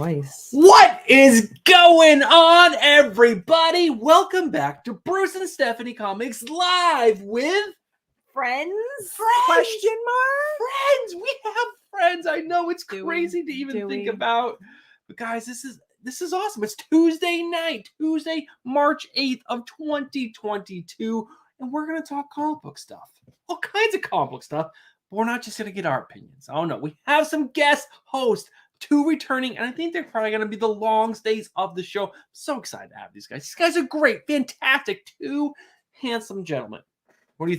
voice. What is going on, everybody? Welcome back to Bruce and Stephanie Comics Live with Friends? Friends. Friends. We have friends. I know it's crazy to even think about. But guys, this is awesome. It's Tuesday night, Tuesday, March 8th of 2022. And we're going to talk comic book stuff. All kinds of comic book stuff. But we're not just going to get our opinions. Oh, no. We have some guest hosts, two returning, and I think they're probably going to be the long stays of the show. I'm so excited to have these guys. These guys are great, fantastic, two handsome gentlemen. What do you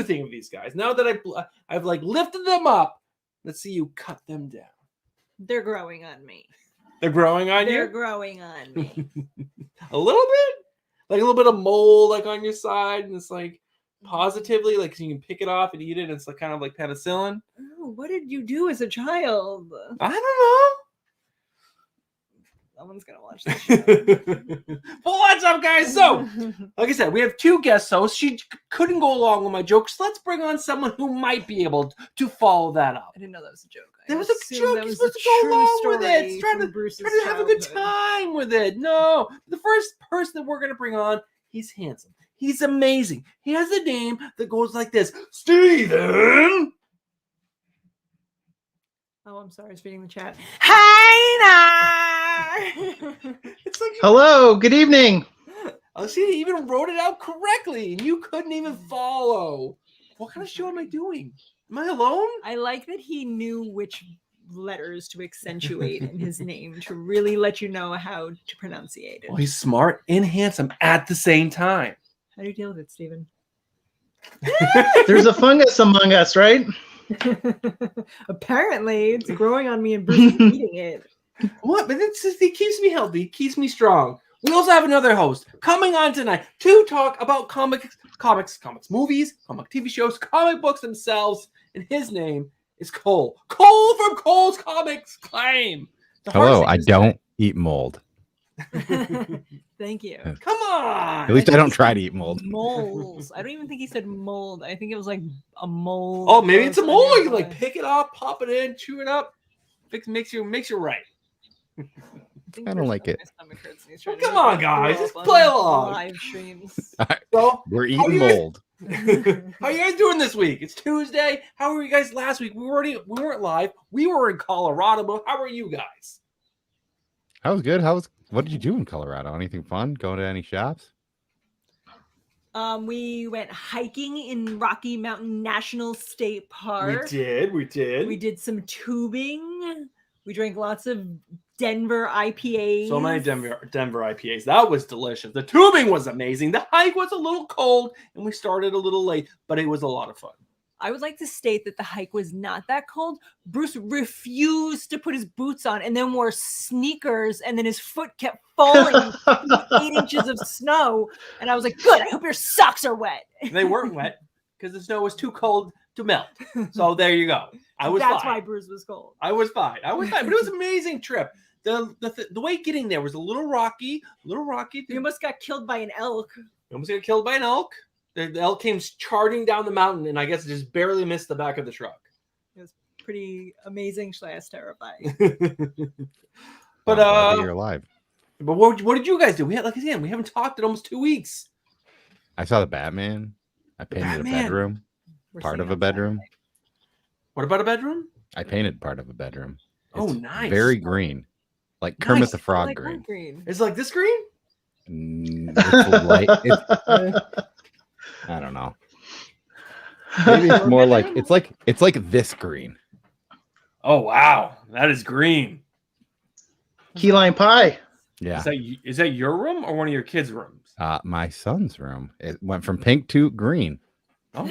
think of these guys? Now that I've like lifted them up, let's see you cut them down. They're growing on me. They're growing on you? They're growing on me. A little bit? Like a little bit of mold like on your side, and it's like positively, like you can pick it off and eat it, and it's like kind of like penicillin. Oh, what did you do as a child? I don't know. Someone's gonna watch this show. Well, what's up, guys? So, like I said, we have two guest hosts. She couldn't go along with my jokes. Let's bring on someone who might be able to follow that up. I didn't know that was a joke. That was a joke. You're supposed to go along with it. Trying to have a good time with it. No, the first person that we're gonna bring on, he's handsome. He's amazing. He has a name that goes like this: Steven. Oh, I'm sorry. I was reading the chat. Hayner! It's like hello, good evening. Oh, see, he even wrote it out correctly, and you couldn't even follow. What kind of show am I doing? Am I alone? I like that he knew which letters to accentuate in his name to really let you know how to pronunciate it. Well, he's smart and handsome at the same time. How do you deal with it, Steven? There's a fungus among us, right? Apparently, it's growing on me and Bruce is eating it. What? But it keeps me healthy. It keeps me strong. We also have another host coming on tonight to talk about comics, movies, comic TV shows, comic books themselves. And his name is Cole. Cole from Cole's Comics Claim. Hello, I don't eat mold. Thank you. Come on. At least I don't try to eat mold. Moles. I don't even think he said mold. I think it was like a mold. Oh, maybe it's a mole. You like pick it up, pop it in, chew it up. Makes you right. I don't like it. Well, come on, guys. Just play along. Live streams. So, we're eating mold. How are you guys doing this week? It's Tuesday. How were you guys last week? We weren't live. We were in Colorado, but how are you guys? I was good. What did you do in Colorado? Anything fun? Going to any shops? We went hiking in Rocky Mountain National State Park. We did. We did some tubing. We drank lots of Denver IPAs. So many Denver IPAs. That was delicious. The tubing was amazing. The hike was a little cold, and we started a little late, but it was a lot of fun. I would like to state that the hike was not that cold. Bruce refused to put his boots on and then wore sneakers, and then his foot kept falling 8 inches of snow. And I was like, good, I hope your socks are wet. They weren't wet because the snow was too cold to melt. So there you go. That's why Bruce was cold. I was fine. But it was an amazing trip. The way getting there was a little rocky. You almost got killed by an elk. The elk came charging down the mountain, and I guess it just barely missed the back of the truck. It was pretty amazing / terrifying. But you're alive. But what did you guys do? We haven't talked in almost 2 weeks. I saw the Batman. I painted a bedroom. Part of a bedroom. What about a bedroom? I painted part of a bedroom. It's nice. Very green. Like Kermit the Frog green. It's like this green? It's light. I don't know. Maybe it's more like it's like this green. Oh wow, that is green. Key lime pie. Yeah. Is that your room or one of your kids' rooms? My son's room. It went from pink to green. Oh,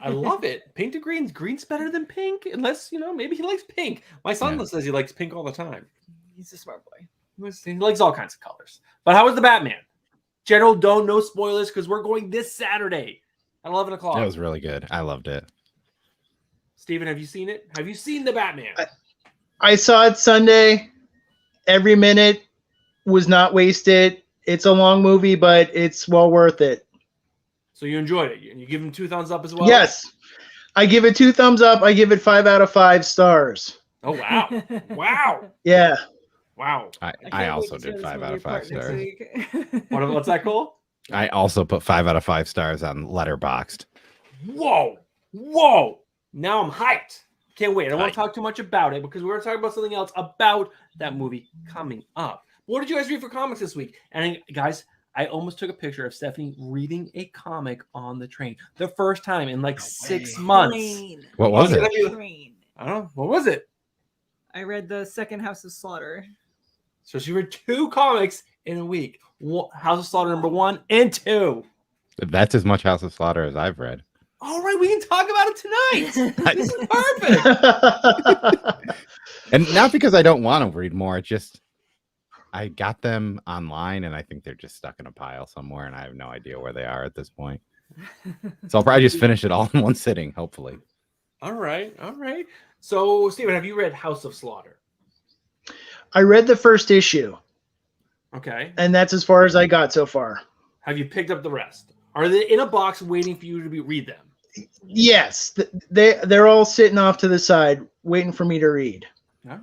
I love it. Pink to green. Green's better than pink, unless maybe he likes pink. My son says he likes pink all the time. He's a smart boy. He likes all kinds of colors. But how was the Batman? General, no spoilers because we're going this Saturday at 11 o'clock. That was really good. I loved it. Steven, have you seen it? Have you seen the Batman? I saw it Sunday. Every minute was not wasted. It's a long movie, but it's well worth it. So you enjoyed it, and you give him 2 thumbs up as well? Yes. I give it 2 thumbs up. I give it 5 out of 5 stars. Oh, wow. Wow. Yeah. Wow. I can't also wait to tear did this 5 out movie of 5 apart next stars. week. What's that cool? I also put 5 out of 5 stars on Letterboxd. Whoa. Now I'm hyped. Can't wait. I don't want Hyped. to talk too much about it because we're going to talk about something else about that movie coming up. What did you guys read for comics this week? And guys, I almost took a picture of Stephanie reading a comic on the train. The first time in like 6 months. Train. What was it? Train. I don't know. What was it? I read the second House of Slaughter. So she read 2 comics in a week. House of Slaughter number 1 and 2. That's as much House of Slaughter as I've read. All right, we can talk about it tonight. This is perfect. And not because I don't want to read more. It's just I got them online and I think they're just stuck in a pile somewhere and I have no idea where they are at this point. So I'll probably just finish it all in one sitting, hopefully. All right. So, Steven, have you read House of Slaughter? I read the first issue, Okay. and that's as far as I got so far. Have you picked up the rest? Are they in a box waiting for you to read them? Yes, they're all sitting off to the side, waiting for me to read. All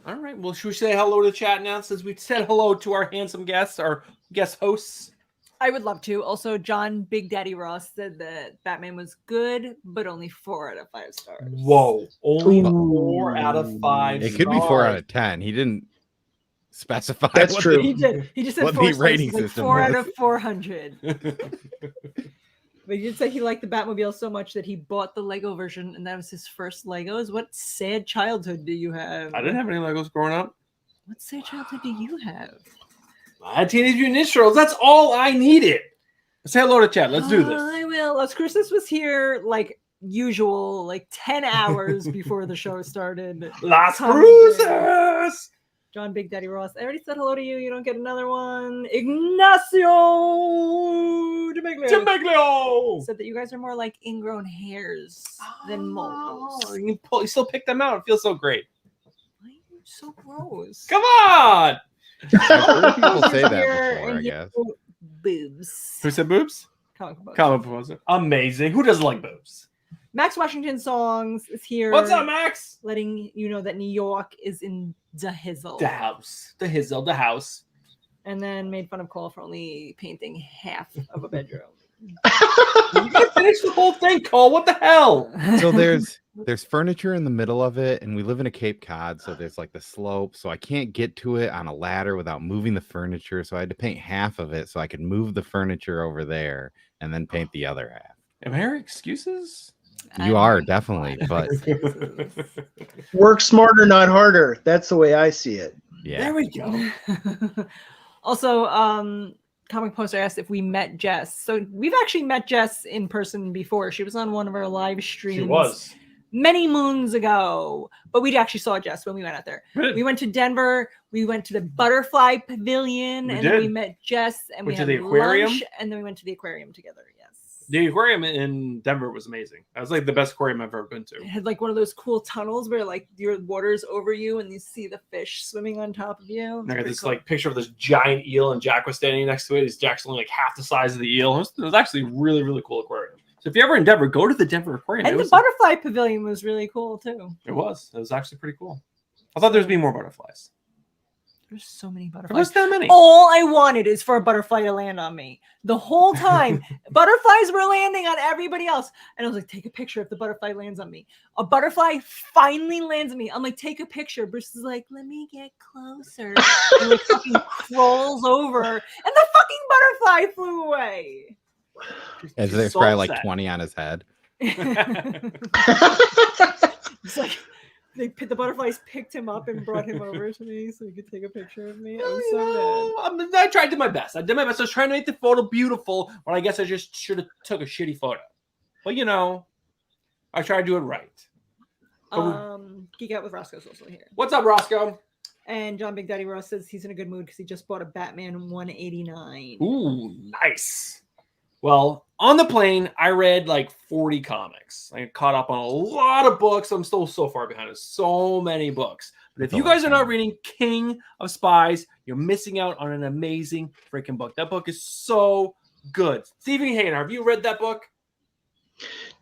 right. Well, should we say hello to the chat now since we said hello to our handsome guests, our guest hosts? I would love to. Also, John Big Daddy Ross said that Batman was good, but only 4 out of 5 stars. Whoa. Only 4 out of 5 It could be 4 out of 10. He didn't specify. That's what true. He did. He just said what 4 the stars. rating He's like system 4 out was. of 400. But he did say he liked the Batmobile so much that he bought the Lego version, and that was his first Legos. What sad childhood do you have? I didn't have any Legos growing up. What sad childhood do you have? I had Teenage Mutant Ninja Turtles. That's all I needed. Say hello to chat. Let's do this. I will. Las Cruces was here like usual, like 10 hours before the show started. Las Commented. Cruces. John Big Daddy Ross. I already said hello to you. You don't get another one. Ignacio Tembeglio. said that you guys are more like ingrown hairs than moles. You still pick them out. It feels so great. Why are you so gross? Come on. I've heard people say Here that before, I and you guess. Boobs. Who said boobs? Comic book. Comic proposer. Amazing. Who doesn't like boobs? Max Washington Songs is here. What's up, Max? Letting you know that New York is in the hizzle. The house. The hizzle. The house. And then made fun of Cole for only painting half of a bedroom. You gotta finish the whole thing, Cole. What the hell? So there's furniture in the middle of it, and we live in a Cape Cod, so there's like the slope, so I can't get to it on a ladder without moving the furniture. So I had to paint half of it so I could move the furniture over there and then paint the other half. Am I hearing excuses? You are definitely, but Work smarter, not harder. That's the way I see it. yeah. There we go. Also, Comic Poster asked if we met Jess. So we've actually met Jess in person before. She was on one of our live streams. She was. Many moons ago, but we actually saw Jess when we went out there. Good. We went to Denver. We went to the Butterfly Pavilion, and then we met Jess, and Went we to had the aquarium? lunch, and then we went to the aquarium together. Yes, The aquarium in Denver was amazing. That was like the best aquarium I've ever been to. it had like one of those cool tunnels where like your water's over you, and you see the fish swimming on top of you. And I got Pretty this cool. like picture of this giant eel, and Jack was standing next to it. Jack's only like half the size of the eel. It was actually a really, really cool aquarium. So if you're ever in Denver, go to the Denver Aquarium. And the Butterfly Pavilion was really cool too. It was actually pretty cool. I thought there was be more butterflies. There's so many There butterflies. was that many. All I wanted is for a butterfly to land on me. The whole time, butterflies were landing on everybody else. And I was like, take a picture if the butterfly lands on me. A butterfly finally lands on me. I'm like, take a picture. Bruce is like, let me get closer. And like fucking crawls over. And the fucking butterfly flew away. As there's so probably like upset. 20 on his head. It's like the butterflies picked him up and brought him over to me so he could take a picture of me. I was so mad. I tried to do my best. I did my best. I was trying to make the photo beautiful, when I guess I just should have took a shitty photo. But I tried to do it right. Geek Out with Roscoe's also here. What's up, Roscoe? And John Big Daddy Ross says he's in a good mood because he just bought a Batman 189. Ooh, nice. Well, on the plane, I read like 40 comics. I caught up on a lot of books. I'm still so far behind. There's so many books. But if you guys are not reading King of Spies, you're missing out on an amazing freaking book. That book is so good. Steven Hayner, have you read that book?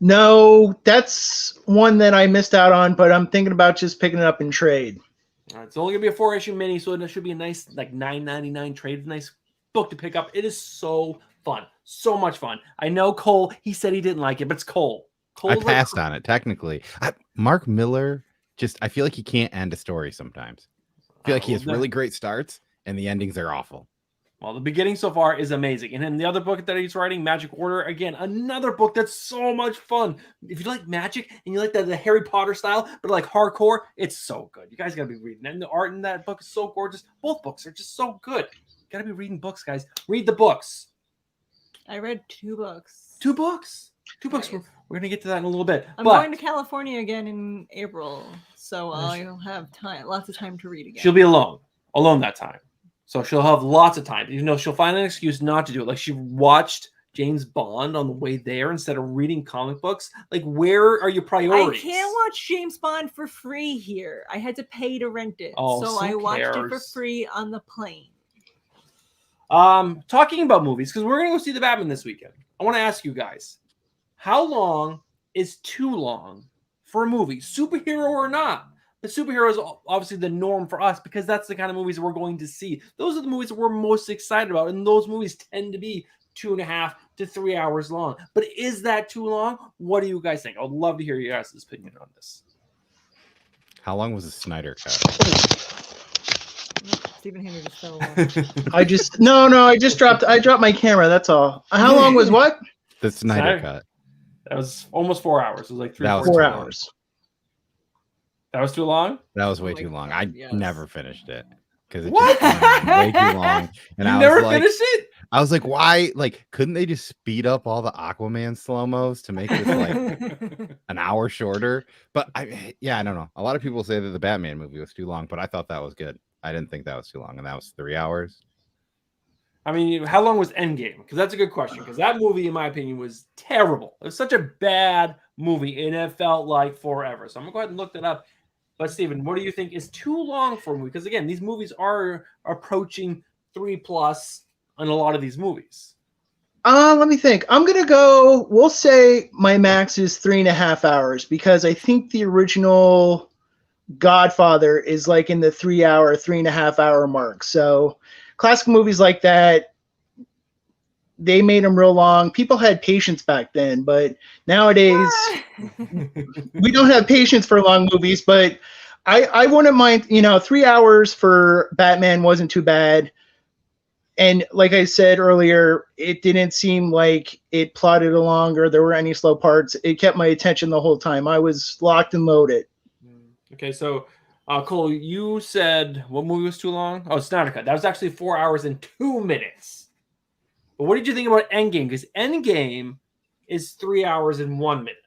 No, that's one that I missed out on, but I'm thinking about just picking it up in trade. It's only gonna be a 4-issue mini, so it should be a nice like $9.99 trade. Nice book to pick up. It is so fun, so much fun. I know Cole. He said he didn't like it, but it's Cole. I passed on it technically. Mark Miller, I feel like he can't end a story sometimes. I feel like he has really great starts, and the endings are awful. Well, the beginning so far is amazing. And then the other book that he's writing, Magic Order, again, another book that's so much fun. If you like magic and you like the Harry Potter style, but like hardcore, it's so good. You guys got to be reading it. And the art in that book is so gorgeous. Both books are just so good. You got to be reading books, guys. Read the books. I read 2 books. 2 books. 2 books. Nice. We're going to get to that in a little bit. I'm going to California again in April, so I'll have lots of time to read again. She'll be alone that time. So she'll have lots of time. Even though she'll find an excuse not to do it. Like she watched James Bond on the way there instead of reading comic books. Like, where are your priorities? I can't watch James Bond for free here. I had to pay to rent it. Oh, so I watched it for free on the plane. Talking about movies, because we're going to go see the Batman this weekend. I want to ask you guys, how long is too long for a movie? Superhero or not? The superhero is obviously the norm for us because that's the kind of movies we're going to see. Those are the movies that we're most excited about, and those movies tend to be 2.5 to 3 hours long. But is that too long? What do you guys think? I'd love to hear your guys' opinion on this. How long was the Snyder cut? Steven Hayner just fell off. I dropped my camera. That's all. How long was what? The Snyder cut. That was almost 4 hours. It was like 4 hours. That was too long? That was way too long. I never finished it because it just went way too long. And you never finished it? I was like, why? Like, couldn't they just speed up all the Aquaman slow-mos to make this like an hour shorter? But I don't know. A lot of people say that the Batman movie was too long, but I thought that was good. I didn't think that was too long, and that was 3 hours. I mean, how long was Endgame? Because that's a good question. Because that movie, in my opinion, was terrible. It was such a bad movie, and it felt like forever. So I'm gonna go ahead and look that up. But Steven, what do you think is too long for a movie? Because again, these movies are approaching 3+ on a lot of these movies. Let me think. I'm gonna go. We'll say my max is 3.5 hours because I think the original Godfather is like in the 3.5 hour mark. So classic movies like that, they made them real long. People had patience back then, but nowadays we don't have patience for long movies. But I wouldn't mind, 3 hours for Batman wasn't too bad. And like I said earlier, it didn't seem like it plodded along or there were any slow parts. It kept my attention the whole time. I was locked and loaded. Okay, so Cole, you said what movie was too long? Oh, Snyder Cut. That was actually 4 hours and 2 minutes. But what did you think about Endgame? Because Endgame is 3 hours and 1 minute.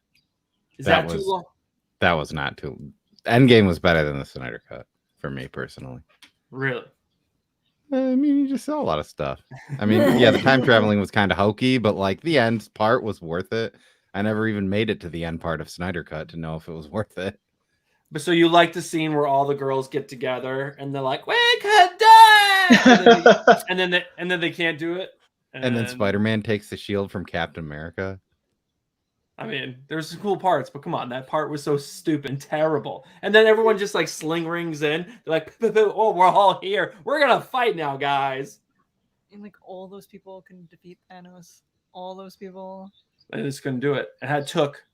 Is that too long? That was not too. Endgame was better than the Snyder Cut for me personally. Really? I mean, you just saw a lot of stuff. I mean, yeah, the time traveling was kind of hokey, but like the end part was worth it. I never even made it to the end part of Snyder Cut to know if it was worth it. But so you like the scene where all the girls get together and they're like, "We could die," and then they can't do it. And then Spider-Man takes the shield from Captain America. I mean, there's some cool parts, but come on, that part was so stupid and terrible. And then everyone just like sling rings in. They're like, "Oh, we're all here. We're gonna fight now, guys." And like all those people can defeat Thanos. All those people. They just couldn't do it. It took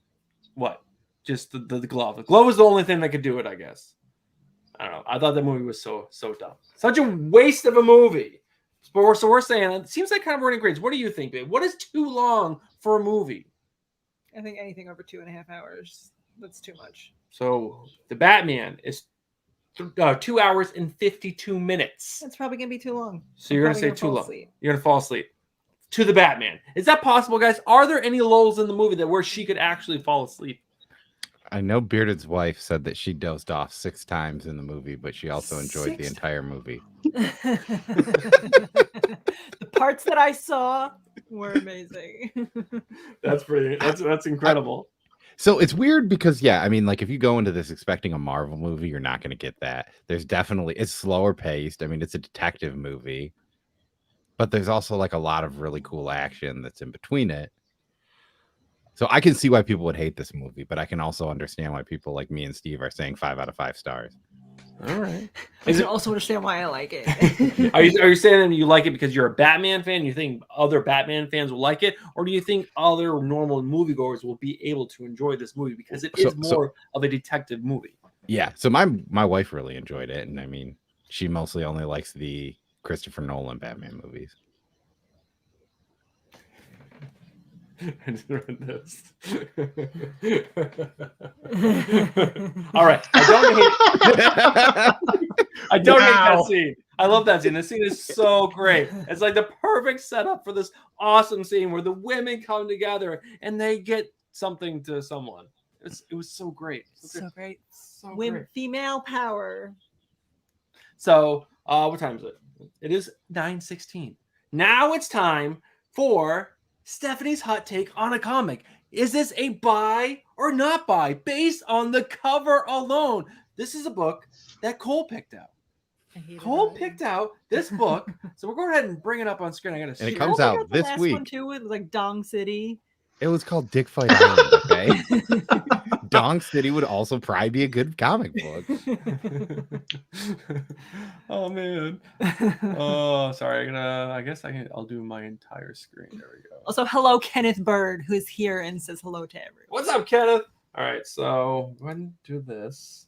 what? Just the glove. The glove was the only thing that could do it, I guess. I don't know. I thought that movie was so dumb. Such a waste of a movie. So we're saying it seems like kind of running grades. What do you think, babe? What is too long for a movie? I think anything over 2.5 hours, that's too much. So the Batman is 2 hours and 52 minutes. That's probably gonna be too long. So you're gonna say too long. You're gonna fall asleep. To the Batman. Is that possible, guys? Are there any lulls in the movie where she could actually fall asleep? I know Bearded's wife said that she dozed off 6 times in the movie, but she also enjoyed the entire movie. The parts that I saw were amazing. That's incredible. So it's weird because, yeah, I mean, like if you go into this expecting a Marvel movie, you're not going to get that. It's slower paced. I mean, it's a detective movie, but there's also like a lot of really cool action that's in between it. So I can see why people would hate this movie, but I can also understand why people like me and Steve are saying 5 out of 5 stars. All right. I can also understand why I like it. Are you saying you like it because you're a Batman fan? You think other Batman fans will like it, or do you think other normal moviegoers will be able to enjoy this movie because it is more of a detective movie? Yeah. So my wife really enjoyed it, and I mean, she mostly only likes the Christopher Nolan Batman movies. I just read this. All right. I don't hate that scene. I love that scene. The scene is so great. It's like the perfect setup for this awesome scene where the women come together and they get something to someone. It was so great. So great. So great. Female power. So what time is it? It is 9:16. Now it's time for Stephanie's hot take on a comic. Is this a buy or not buy based on the cover alone? This is a book that Cole picked out. Cole picked out this book. So we'll go ahead and bring it up on screen. And it comes out this week. One too, with like Dong City. It was called Dick Fight Island, okay? Dong City would also probably be a good comic book. Oh man. Oh, sorry. I'll do my entire screen. There we go. Also, hello, Kenneth Bird, who's here and says hello to everyone. What's up, Kenneth? All right, so go ahead and do this.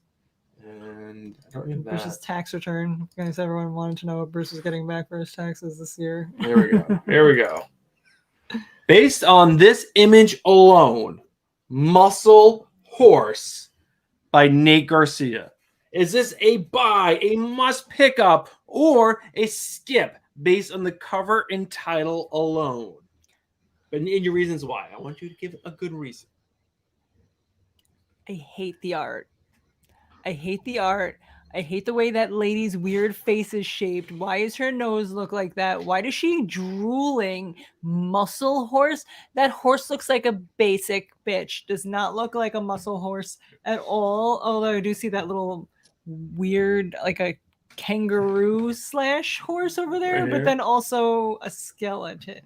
And I don't need that. Bruce's tax return. I guess everyone wanted to know what Bruce is getting back for his taxes this year. There we go. Here we go. Based on this image alone, Muscle Horse by Nate Garcia. Is this a buy, a must pick up, or a skip based on the cover and title alone? But in your reasons why. I want you to give a good reason. I hate the art. I hate the art. I hate the way that lady's weird face is shaped. Why does her nose look like that? Why does she drooling? Muscle Horse? That horse looks like a basic bitch. Does not look like a muscle horse at all. Although I do see that little weird, like a kangaroo / horse over there, Right but then also a skeleton.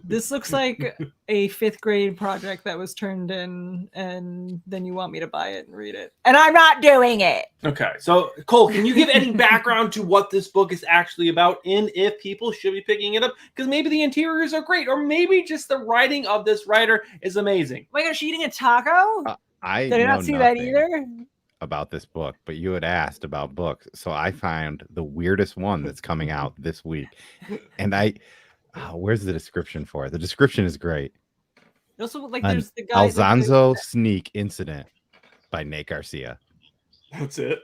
This looks like a 5th grade project that was turned in, and then you want me to buy it and read it. And I'm not doing it. Okay. So, Cole, can you give any background to what this book is actually about and if people should be picking it up? Because maybe the interiors are great, or maybe just the writing of this writer is amazing. Oh my gosh, eating a taco? I did not see that either. About this book, but you had asked about books. So I found the weirdest one that's coming out this week. And where's the description for it? The description is great. Also, like, there's the guy Alzanzo Sneak Incident by Nate Garcia. That's it.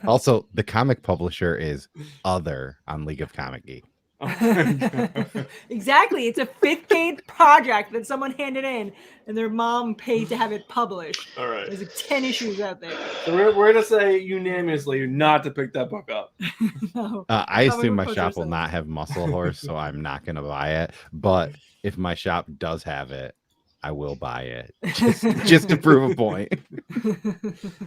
Also, the comic publisher is Other on League of Comic Geek. Exactly. It's a 5th grade project that someone handed in, and their mom paid to have it published. All right. There's like 10 issues out there. So we're going to say unanimously not to pick that book up. No. I assume my shop will not have Muscle Horse, so I'm not going to buy it. But if my shop does have it, I will buy it just to prove a point.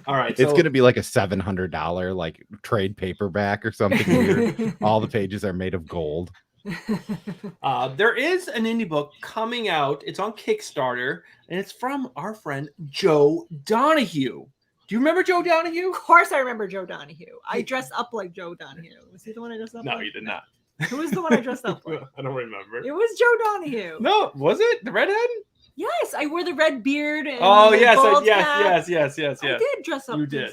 All right. It's going to be like a $700 like trade paperback or something weird. All the pages are made of gold. There is an indie book coming out. It's on Kickstarter, and it's from our friend Joe Donahue. Do you remember Joe Donahue? Of course I remember Joe Donahue. I dressed up like Joe Donahue. Was he the one I dressed up like? No, you did not. Who was the one I dressed up like? I don't remember. It was Joe Donahue. No, was it? The redhead? Yes, I wore the red beard. And yes, yes. I did dress up. You did.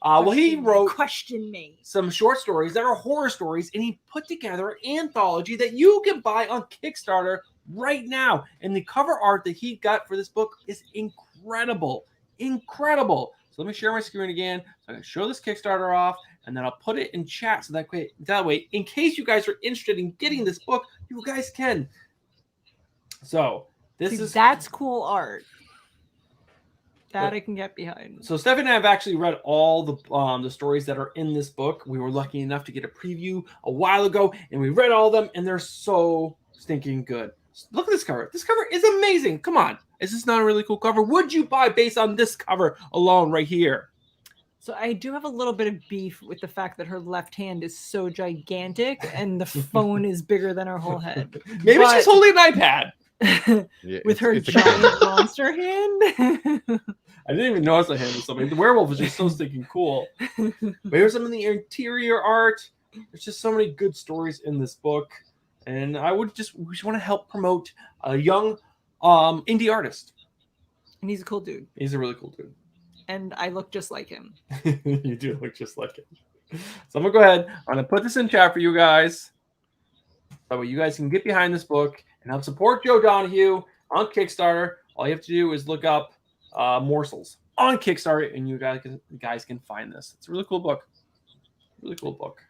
Well, he wrote Question Me. some short stories that are horror stories, and he put together an anthology that you can buy on Kickstarter right now. And the cover art that he got for this book is incredible. Incredible. So let me share my screen again. So I can show this Kickstarter off, and then I'll put it in chat so that way, in case you guys are interested in getting this book, you guys can. So that's cool art. That I can get behind. So Stephanie and I have actually read all the stories that are in this book. We were lucky enough to get a preview a while ago, and we read all of them, and they're so stinking good. Look at this cover. This cover is amazing. Come on. Is this not a really cool cover? Would you buy based on this cover alone right here? So I do have a little bit of beef with the fact that her left hand is so gigantic and the phone is bigger than her whole head. Maybe she's holding an iPad. With her giant monster hand. I didn't even notice I handled something. The werewolf is just so stinking cool. But here's some of the interior art. There's just so many good stories in this book. And we just want to help promote a young indie artist. And he's a cool dude. He's a really cool dude. And I look just like him. You do look just like him. So I'm going to go ahead. I'm going to put this in chat for you guys. So you guys can get behind this book and help support Joe Donahue on Kickstarter. All you have to do is look up Morsels on Kickstarter, and you guys can find this. It's a really cool book. Really cool book.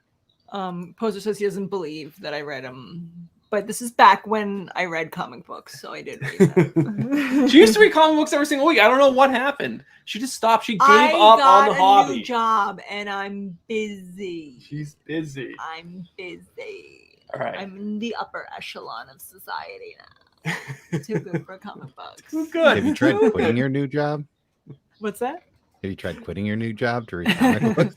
Poser says he doesn't believe that I read him, but this is back when I read comic books, so I did read them. She used to read comic books every single week. I don't know what happened. She just stopped. She gave up on the hobby. New job, and I'm busy. She's busy. I'm busy. All right. I'm in the upper echelon of society now. Too good for comic books. Too good. Have you tried quitting your new job? What's that? Have you tried quitting your new job to read comic books?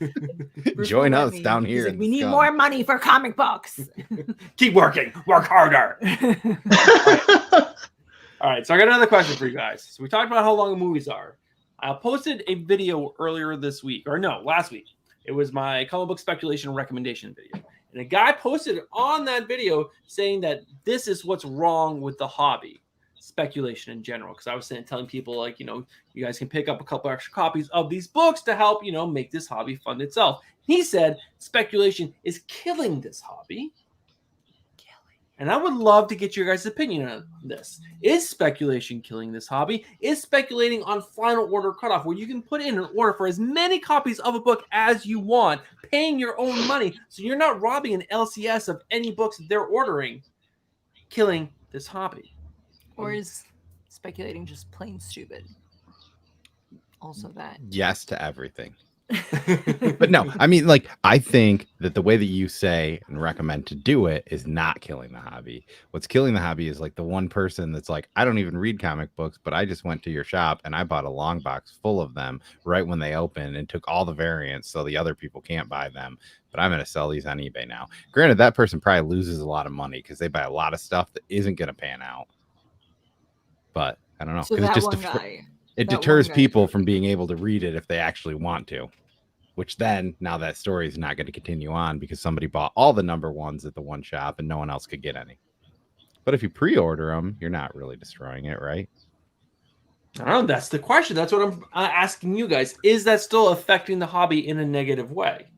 Join us down here. Like, we need more money for comic books. Keep working. Work harder. All right. So I got another question for you guys. So we talked about how long the movies are. I posted a video earlier this week, or no, last week. It was my comic book speculation recommendation video. And a guy posted on that video saying that this is what's wrong with the hobby, speculation in general. Because I was telling people, like, you guys can pick up a couple extra copies of these books to help, make this hobby fund itself. He said speculation is killing this hobby. And I would love to get your guys' opinion on this. Is speculation killing this hobby? Is speculating on final order cutoff, where you can put in an order for as many copies of a book as you want, paying your own money, so you're not robbing an LCS of any books that they're ordering, killing this hobby? Or is speculating just plain stupid? Also that. Yes to everything. But no, I mean, like, I think that the way that you say and recommend to do it is not killing the hobby. What's killing the hobby is like the one person that's like, I don't even read comic books, but I just went to your shop and I bought a long box full of them right when they opened and took all the variants so the other people can't buy them. But I'm going to sell these on eBay now. Granted, that person probably loses a lot of money because they buy a lot of stuff that isn't going to pan out. But I don't know. So that one guy. It deters people from being able to read it if they actually want to. Which then, now that story is not going to continue on because somebody bought all the number ones at the one shop and no one else could get any. But if you pre-order them, you're not really destroying it, right? I don't know. That's the question. That's what I'm asking you guys. Is that still affecting the hobby in a negative way?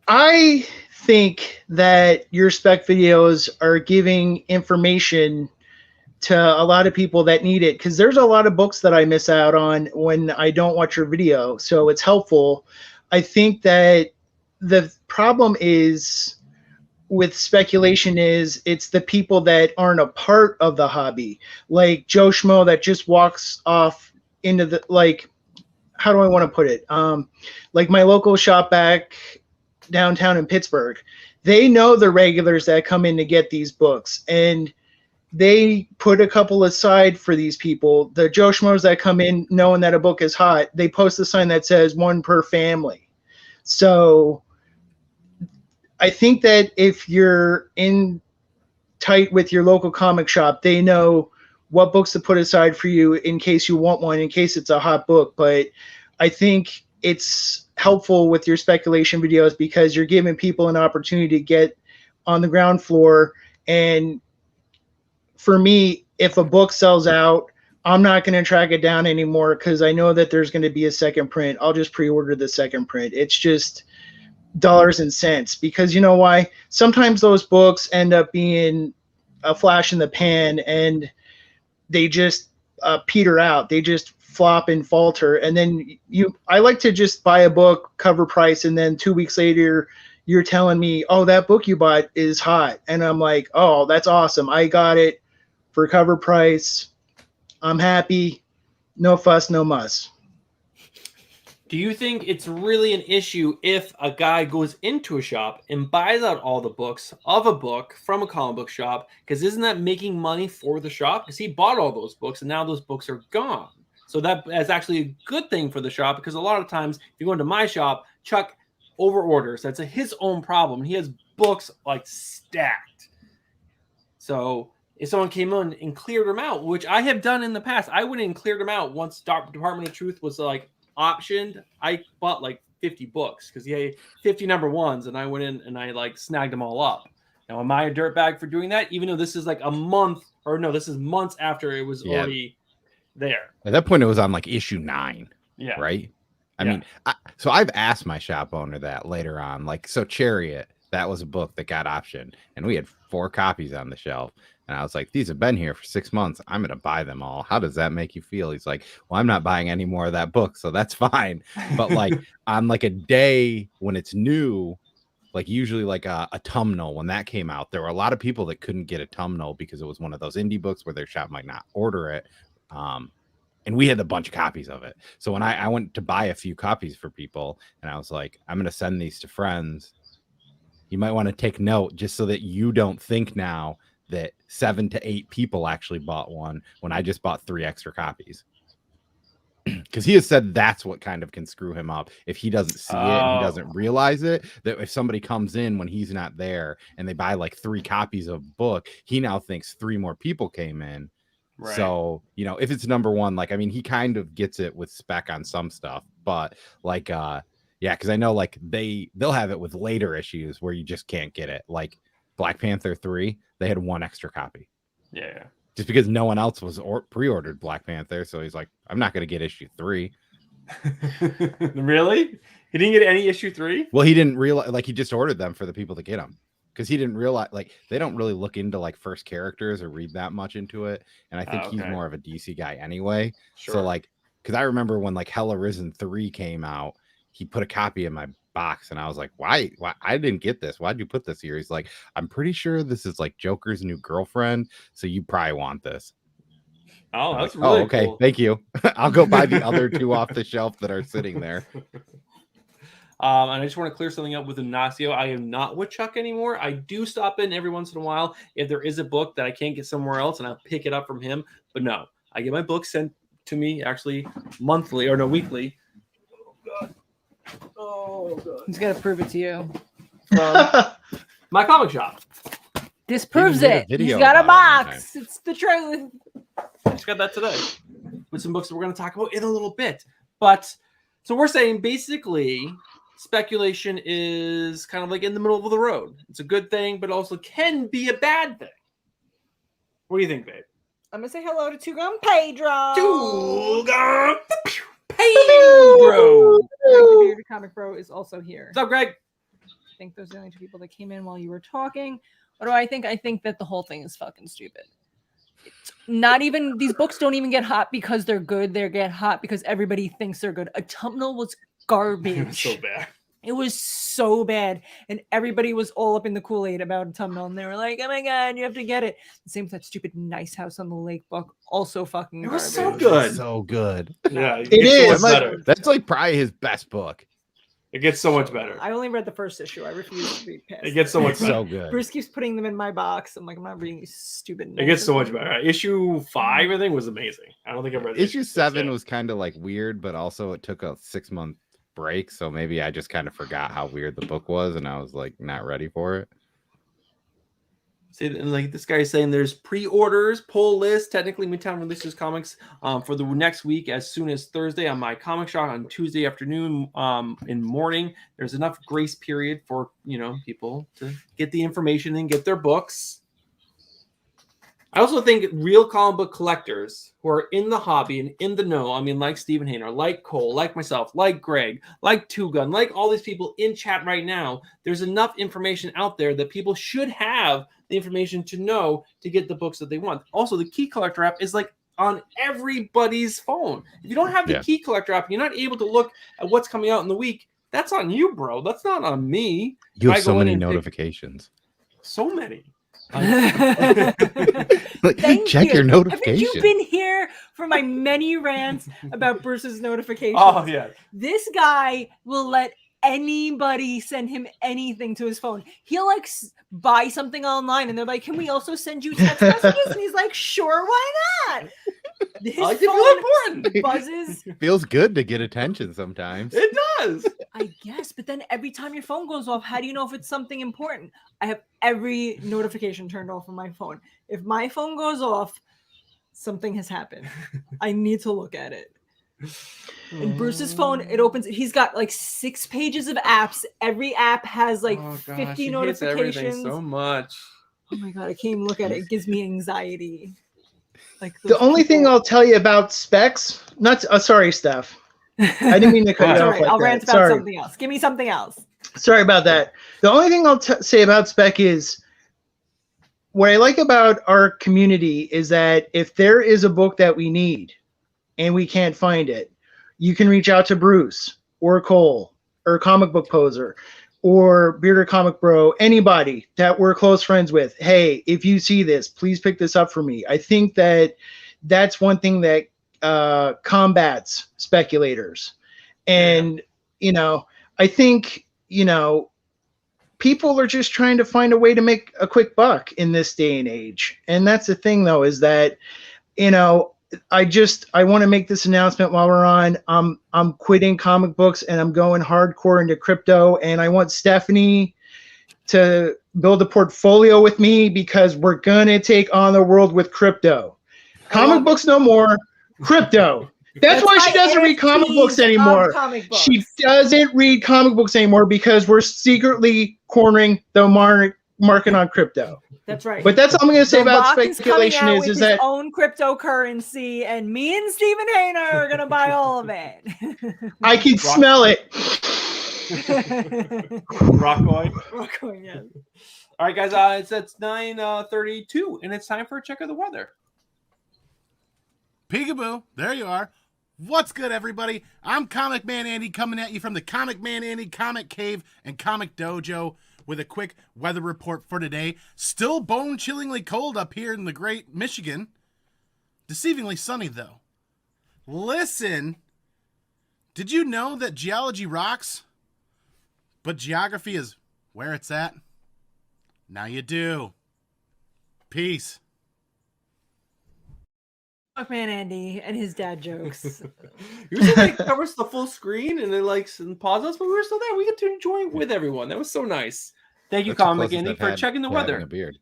I think that your spec videos are giving information to a lot of people that need it, because there's a lot of books that I miss out on when I don't watch your video. So it's helpful. I think that the problem is with speculation is it's the people that aren't a part of the hobby, like Joe Schmo that just walks off into the, like, how do I want to put it? Like my local shop back downtown in Pittsburgh, they know the regulars that come in to get these books, and they put a couple aside for these people. The Joe Schmoes that come in knowing that a book is hot, they post a sign that says one per family. So I think that if you're in tight with your local comic shop, they know what books to put aside for you in case you want one, in case it's a hot book. But I think it's helpful with your speculation videos because you're giving people an opportunity to get on the ground floor. And for me, if a book sells out, I'm not going to track it down anymore because I know that there's going to be a second print. I'll just pre-order the second print. It's just dollars and cents, because you know why? Sometimes those books end up being a flash in the pan and they just peter out. They just flop and falter. And then I like to just buy a book cover price, and then 2 weeks later you're telling me, oh, that book you bought is hot. And I'm like, oh, that's awesome. I got it for cover price. I'm happy. No fuss, no muss. Do you think it's really an issue if a guy goes into a shop and buys out all the books of a book from a comic book shop? Because isn't that making money for the shop? Because he bought all those books and now those books are gone. So that is actually a good thing for the shop, because a lot of times if you go into my shop, Chuck over orders. That's his own problem. He has books like stacked. So if someone came in and cleared them out, which I have done in the past, I went in and cleared them out once Department of Truth was like optioned. I bought like 50 books because he had 50 number ones, and I went in and I like snagged them all up. Now, am I a dirtbag for doing that? Even though this is like a month, or no, this is months after it was already there. At that point, it was on like issue 9. Yeah. Right. I mean, so I've asked my shop owner that later on, like, so Chariot, that was a book that got optioned, and we had 4 copies on the shelf. And I was like, these have been here for 6 months. I'm going to buy them all. How does that make you feel? He's like, well, I'm not buying any more of that book, so that's fine. But like on like a day when it's new, like usually like a autumnal, when that came out, there were a lot of people that couldn't get a autumnal because it was one of those indie books where their shop might not order it. And we had a bunch of copies of it. So when I went to buy a few copies for people, and I was like, I'm going to send these to friends. You might want to take note just so that you don't think now that 7 to 8 people actually bought one when I just bought 3 extra copies. Because he has said that's what kind of can screw him up. If he doesn't see it and he doesn't realize it, that if somebody comes in when he's not there and they buy like 3 copies of a book, he now thinks 3 more people came in. Right. So, you know, if it's number 1, like, I mean, he kind of gets it with spec on some stuff, but like, yeah, because I know like they'll have it with later issues where you just can't get it. Like Black Panther 3, they had 1 extra copy. Yeah. Just because no one else was pre-ordered Black Panther, so he's like, I'm not going to get issue 3. Really? He didn't get any issue 3? Well, he didn't realize, like, he just ordered them for the people to get them. Because he didn't realize, like, they don't really look into like first characters or read that much into it, and I think he's more of a DC guy anyway. Sure. So like, because I remember when like Hell Arisen 3 came out, he put a copy in my box, and I was like, why I didn't get this? Why'd you put this here? He's like, I'm pretty sure this is like Joker's new girlfriend, so you probably want this. Oh, that's like, really okay, cool. Thank you. I'll go buy the other 2 off the shelf that are sitting there. And I just want to clear something up with Ignacio. I am not with Chuck anymore. I do stop in every once in a while if there is a book that I can't get somewhere else, and I'll pick it up from him. But no, I get my books sent to me actually monthly or no weekly. Oh God! He's got to prove it to you. My comic shop. This proves it. He's got a box. It's the truth. I just got that today with some books that we're going to talk about in a little bit. But so we're saying basically speculation is kind of like in the middle of the road. It's a good thing, but also can be a bad thing. What do you think, babe? I'm going to say hello to Two Gun Pedro. Two Gun Pedro. Greg, the Comic Bro, is also here. What's up, Greg? I think those are the only 2 people that came in while you were talking. What do I think? I think that the whole thing is fucking stupid. It's not even, these books don't even get hot because they're good. They get hot because everybody thinks they're good. Autumnal was garbage. It was so bad. It was so bad. And everybody was all up in the Kool-Aid about Autumnal. And they were like, oh my God, you have to get it. The same with that stupid Nice House on the Lake book. Also fucking garbage. It was so good. So good. Yeah, it is. That's like probably his best book. It gets so much better. I only read the first issue. I refuse to read past it. Gets so much better. So good. Bruce keeps putting them in my box. I'm like, I'm not reading these stupid. It gets so much better. Issue 5, I think, was amazing. I don't think I read issue 7 was kind of like weird, but also it took a 6-month break, so maybe I just kind of forgot how weird the book was, and I was like not ready for it. See, and like this guy is saying, there's pre-orders, pull list. Technically, Midtown releases comics for the next week as soon as Thursday on my comic shop on Tuesday afternoon in morning. There's enough grace period for people to get the information and get their books. I also think real comic book collectors who are in the hobby and in the know, I mean, like Steven Hayner, like Cole, like myself, like Greg, like Two Gun, like all these people in chat right now, there's enough information out there that people should have the information to know to get the books that they want. Also, the Key Collector app is like on everybody's phone. If you don't have the Key Collector app, you're not able to look at what's coming out in the week. That's on you, bro. That's not on me. You have so many notifications. So many. Check your notifications. Haven't you been here for my many rants about Bruce's notifications? Oh yeah. This guy will let anybody send him anything to his phone. He'll like buy something online and they're like, can we also send you text messages? And he's like, sure, why not? His I like to feel phone important. buzzes. Feels good to get attention sometimes. It does. I guess, but then every time your phone goes off, how do you know if it's something important? I have every notification turned off on my phone. If my phone goes off, something has happened. I need to look at it. And Bruce's phone, it opens. He's got like 6 pages of apps. Every app has like 50 notifications. Everything so much. Oh my god, I can't even look at it. It gives me anxiety. Like The only thing I'll tell you about specs, not sorry, Steph. I didn't mean to cut you off like I'll that. rant about something else. Give me something else. Sorry about that. The only thing I'll say about spec is what I like about our community is that if there is a book that we need and we can't find it, you can reach out to Bruce or Cole or Comic Book Poser or Bearded Comic Bro, anybody that we're close friends with. Hey, if you see this, please pick this up for me. I think that that's one thing that combats speculators. And, you know, I think, you know, people are just trying to find a way to make a quick buck in this day and age. And that's the thing, though, is that, you know, I want to make this announcement while we're on. I'm quitting comic books and I'm going hardcore into crypto. And I want Stephanie to build a portfolio with me because we're going to take on the world with crypto. Comic books no more, crypto. That's why she doesn't read comic books anymore. She doesn't read comic books anymore because we're secretly cornering the market on crypto. That's right. But that's all I'm going to say about speculation is his that own cryptocurrency, and me and Steven Hayner are going to buy all of it. I can smell it. Rockcoin, yeah. All right, guys. It's 9:32, and it's time for a check of the weather. Peekaboo, there you are. What's good, everybody? I'm Comic Man Andy coming at you from the Comic Man Andy Comic Cave and Comic Dojo with a quick weather report for today. Still bone-chillingly cold up here in the great Michigan. Deceivingly sunny, though. Listen, did you know that geology rocks, but geography is where it's at? Now you do. Peace. Man Andy and his dad jokes. Usually like covers the full screen and then like pause us, but we were still there. We get to enjoy it with everyone. That was so nice. Thank you, Comic Andy, for checking the weather. A beard.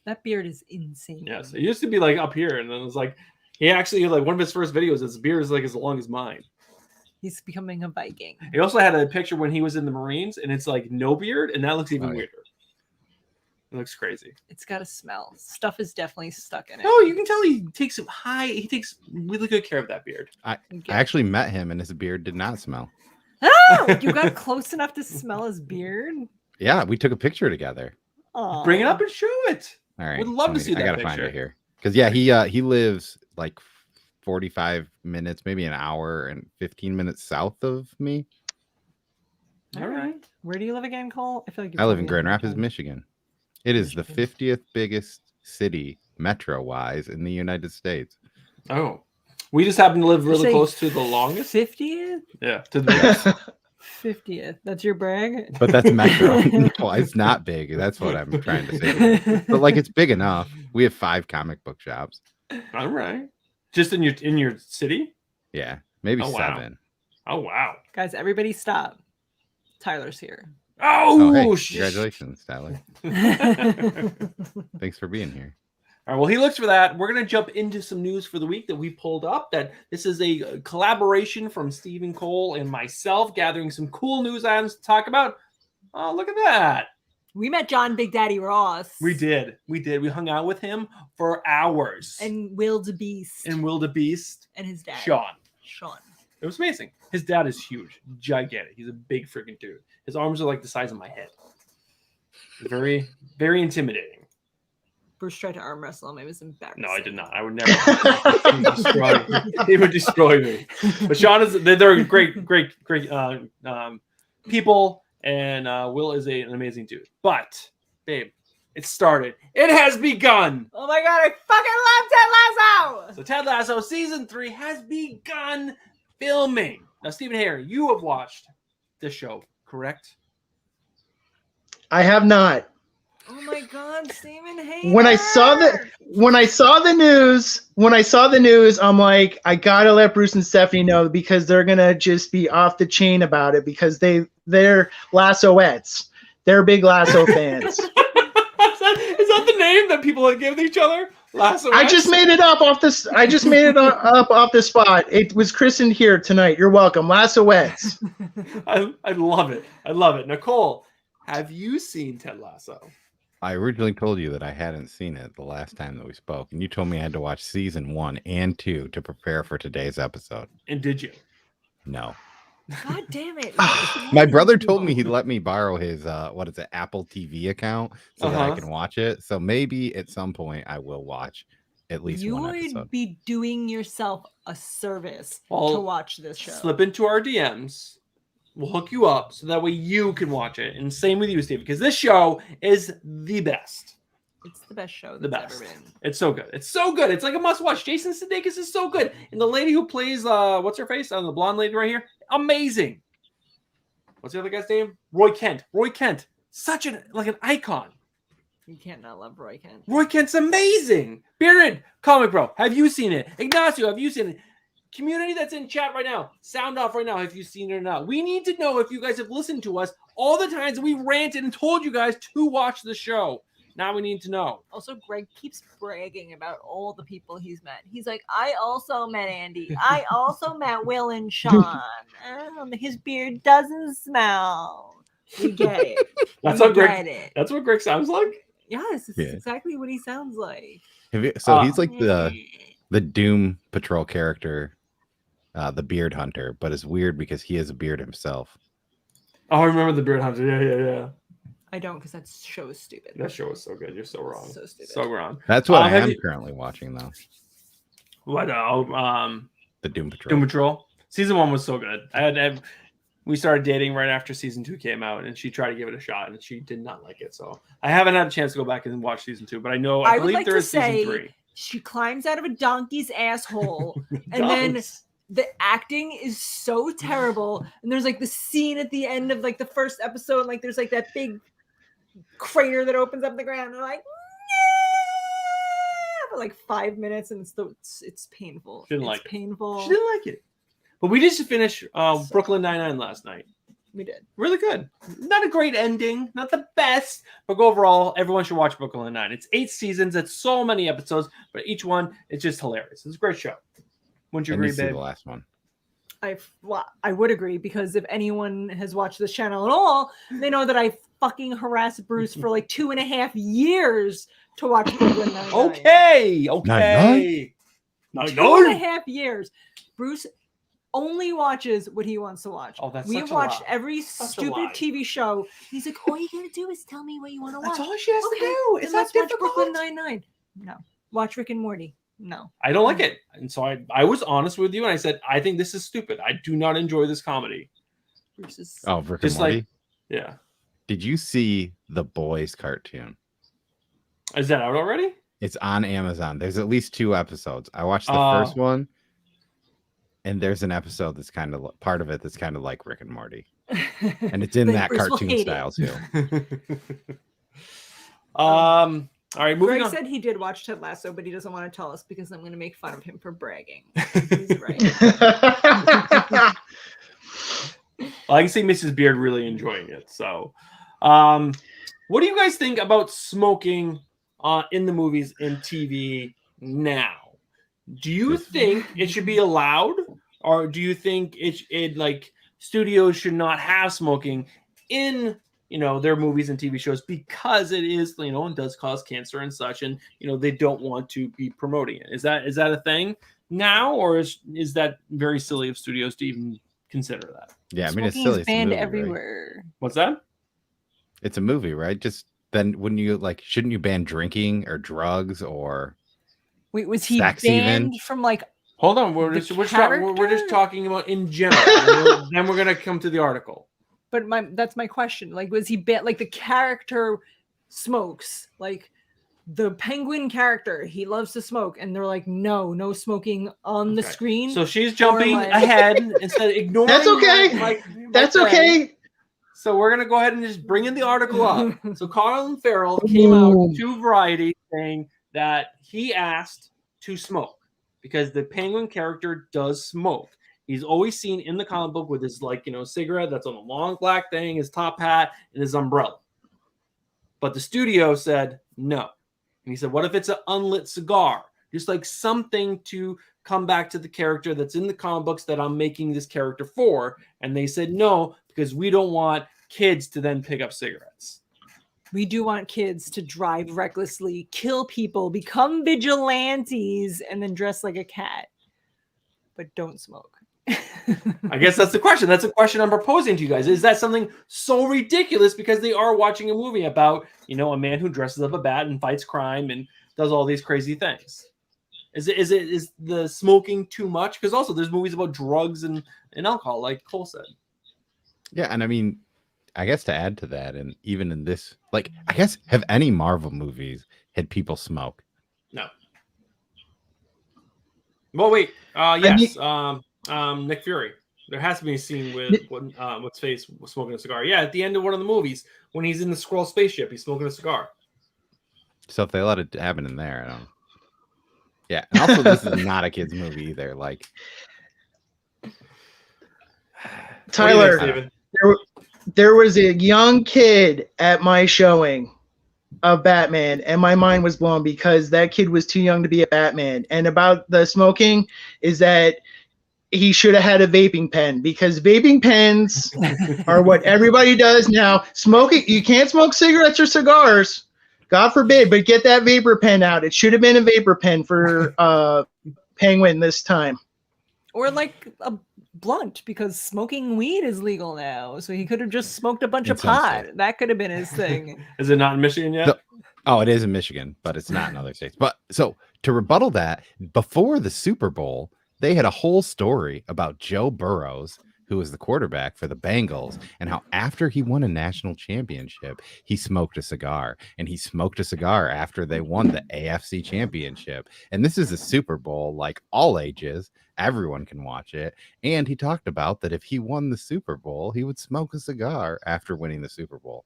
That beard is insane. Yes, it used to be like up here, and then it was like he actually like one of his first videos. His beard is like as long as mine. He's becoming a Viking. He also had a picture when he was in the Marines, and it's like no beard, and that looks even weirder. It looks crazy. It's got a smell. Stuff is definitely stuck in it. Oh, you can tell he takes really good care of that beard. I actually met him and his beard did not smell. Oh, you got close enough to smell his beard? Yeah, we took a picture together. Aww. Bring it up and show it. All right. Would love to see that I gotta picture. find it here. Because yeah, he lives like 45 minutes, maybe an hour and 15 minutes south of me. All right. Where do you live again, Cole? I feel like I live in Grand Rapids, Michigan. It is the 50th biggest city, metro-wise, in the United States. Oh. We just happen to live really close to the longest. 50th? Yeah, to the best. 50th. That's your brag? But that's metro. No, it's not big. That's what I'm trying to say. But like it's big enough. We have 5 comic book shops. All right. Just in your city? Yeah. Maybe 7. Wow. Oh wow. Guys, everybody stop. Tyler's here. Oh, hey, congratulations, Tyler. Thanks for being here. All right, well, he looks for that. We're going to jump into some news for the week that we pulled up. That this is a collaboration from Stephen Cole and myself, gathering some cool news items to talk about. Oh, look at that. We met John Big Daddy Ross. We did. We hung out with him for hours. And Wildebeest. And his dad. Sean. It was amazing. His dad is huge, gigantic. He's a big freaking dude. His arms are like the size of my head. Very, very intimidating. Bruce tried to arm wrestle him. It was embarrassing. No, I did not. I would never. He would destroy me. But Sean they're great people, and Will is an amazing dude. But, babe, it started. It has begun. Oh my god, I fucking love Ted Lasso. So Ted Lasso season 3 has begun filming. Now, Steven Hayner, you have watched this show, correct? I have not. Oh my God, Steven Hayner. When I saw the news, I'm like, I gotta let Bruce and Stephanie know because they're gonna just be off the chain about it because they're Lassoettes. They're big Lasso fans. Is that the name that people give each other? Lasso. I just made it up off this. I just made it up off the spot. It was christened here tonight. You're welcome, Lassoettes. I love it. I love it. Nicole, have you seen Ted Lasso? I originally told you that I hadn't seen it the last time that we spoke, and you told me I had to watch season 1 and 2 to prepare for today's episode. And did you? No. God damn it. My brother told me he'd let me borrow his Apple TV account so that I can watch it. So maybe at some point I will watch at least one episode. You would be doing yourself a service to watch this show. Slip into our DMs. We'll hook you up so that way you can watch it. And same with you, Steve, because this show is the best. It's the best show that's ever been. It's so good. It's so good. It's like a must-watch. Jason Sudeikis is so good. And the lady who plays, what's her face? The blonde lady right here. Amazing. What's the other guy's name? Roy Kent. Roy Kent. Such an icon. You can't not love Roy Kent. Roy Kent's amazing. Bearded Comic Bro. Have you seen it? Ignacio, have you seen it? Community that's in chat right now, sound off right now if you've seen it or not. We need to know if you guys have listened to us all the times we ranted and told you guys to watch the show. Now we need to know. Also, Greg keeps bragging about all the people he's met. He's like, I also met Andy. I also met Will and Sean. His beard doesn't smell. We get it. That's what Greg sounds like? Yes, it's exactly what he sounds like. So he's like the Doom Patrol character, the Beard Hunter, but it's weird because he has a beard himself. Oh, I remember the Beard Hunter. Yeah. I don't, because that show is stupid. That show is so good. You're so wrong. So stupid. So wrong. That's what I am currently watching, though. What? The Doom Patrol. Doom Patrol. Season 1 was so good. We started dating right after season 2 came out, and she tried to give it a shot, and she did not like it. So I haven't had a chance to go back and watch season 2, but I believe there is season 3. She climbs out of a donkey's asshole, and then the acting is so terrible. And there's like the scene at the end of like the first episode, like there's like that big crater that opens up in the ground. And they're like, yeah! For like 5 minutes, and it's painful. It's painful. She didn't like it. But we just finished Brooklyn Nine-Nine last night. We did. Really good. Not a great ending, not the best, but overall, everyone should watch Brooklyn Nine-Nine. It's 8 seasons, it's so many episodes, but each one is just hilarious. It's a great show. Wouldn't you agree, babe? The last one. I would agree, because if anyone has watched this channel at all, they know that I fucking harassed Bruce for like 2.5 years to watch Brooklyn Nine-Nine. Okay. 2.5 years. Bruce only watches what he wants to watch. Oh, that's We've watched every stupid TV show. He's like, all you gotta do is tell me what you want to watch. That's all she has to do. It's not difficult. Watch Brooklyn Nine-Nine. No. Watch Rick and Morty. No. I don't like it. And so I was honest with you, and I said, I think this is stupid. I do not enjoy this comedy. Rick and Morty? Yeah. Did you see the Boys cartoon? Is that out already? It's on Amazon. There's at least 2 episodes. I watched the first one. And there's an episode that's kind of part of it that's kind of like Rick and Morty, and it's in that cartoon style too. All right, moving on. Greg said he did watch Ted Lasso, but he doesn't want to tell us because I'm going to make fun of him for bragging. He's right. I can see Mrs. Beard really enjoying it. So, what do you guys think about smoking in the movies and TV now? Do you think it should be allowed, or do you think it like studios should not have smoking in their movies and TV shows because it is and does cause cancer and such, and they don't want to be promoting it? Is that a thing now, or is that very silly of studios to even consider that? Yeah, I mean, it's silly. It's banned movie, everywhere. Right? What's that? It's a movie, right? Just then, wouldn't you shouldn't you ban drinking or drugs or? Wait, was he banned from like? Hold on, we're just talking about in general. Then we're gonna come to the article. But that's my question. Like, was he banned? Like the character smokes, like the Penguin character, he loves to smoke, and they're like, no smoking on the screen. So she's jumping ahead instead of ignoring. That's okay. That's okay. So we're gonna go ahead and just bring in the article up. So Colin Farrell came out to Variety saying that he asked to smoke because the Penguin character does smoke. He's always seen in the comic book with his cigarette that's on a long black thing, his top hat, and his umbrella. But the studio said no. And he said, what if it's an unlit cigar? Just like something to come back to the character that's in the comic books that I'm making this character for. And they said no, because we don't want kids to then pick up cigarettes. We do want kids to drive recklessly, kill people, become vigilantes, and then dress like a cat. But don't smoke. I guess that's the question. That's a question I'm proposing to you guys. Is that something so ridiculous because they are watching a movie about, a man who dresses up a bat and fights crime and does all these crazy things? Is the smoking too much? Because also there's movies about drugs and alcohol, like Cole said. Yeah, and I mean, I guess to add to that, and even in this, I guess, have any Marvel movies had people smoke? No. Well, wait. Yes. Nick Fury. There has to be a scene with what's face smoking a cigar. Yeah, at the end of one of the movies, when he's in the Skrull spaceship, he's smoking a cigar. So if they let it happen in there, I don't. Yeah, and also this is not a kids movie either. Tyler, there was a young kid at my showing of Batman, and my mind was blown because that kid was too young to be a Batman. And about the smoking is that he should have had a vaping pen, because vaping pens are what everybody does now. Smoking, you can't smoke cigarettes or cigars, God forbid, but get that vapor pen out. It should have been a vapor pen for Penguin this time. Or like a blunt, because smoking weed is legal now. So he could have just smoked a bunch of pot. That could have been his thing. Is it not in Michigan yet? Oh, it is in Michigan, but it's not in other states. But so to rebuttal that, before the Super Bowl, they had a whole story about Joe Burrows, who was the quarterback for the Bengals, and how after he won a national championship, he smoked a cigar. And he smoked a cigar after they won the AFC championship. And this is a Super Bowl, like all ages. Everyone can watch it. And he talked about that if he won the Super Bowl, he would smoke a cigar after winning the Super Bowl.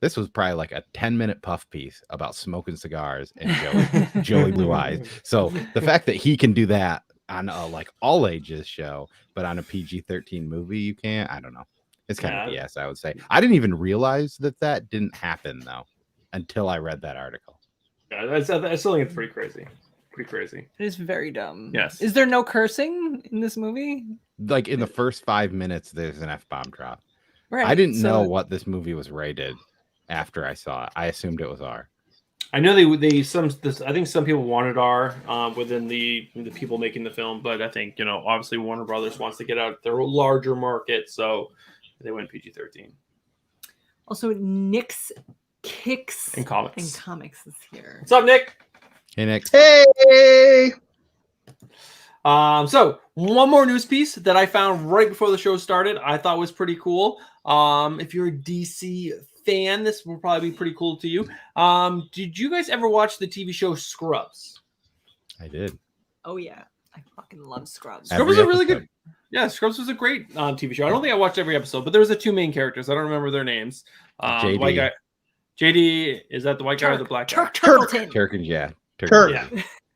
This was probably like a 10-minute puff piece about smoking cigars and Joey Blue Eyes. So the fact that he can do that on a all ages show, but on a PG-13 movie, you can't. I don't know. It's kind of BS, I would say. I didn't even realize that didn't happen though until I read that article. Yeah, I still think it's pretty crazy. Pretty crazy. It is very dumb. Yes. Is there no cursing in this movie? In the first 5 minutes, there's an F-bomb drop. Right. I didn't know what this movie was rated after I saw it. I assumed it was R. I know I think some people wanted R within the people making the film, but I think obviously Warner Brothers wants to get out their larger market, so they went PG-13. Also, Nick's Kicks in Comics is here. What's up, Nick? Hey, Nick. Hey. So one more news piece that I found right before the show started, I thought was pretty cool. If you're a DC fan, this will probably be pretty cool to you. Did you guys ever watch the TV show Scrubs? I did. Oh yeah, I fucking love Scrubs. Scrubs was a really good. Yeah, Scrubs was a great TV show. I don't think I watched every episode, but there was the two main characters. I don't remember their names. JD. White guy. JD, is that the white guy or the black guy? Turkleton. Turk and yeah. Turk. Yeah.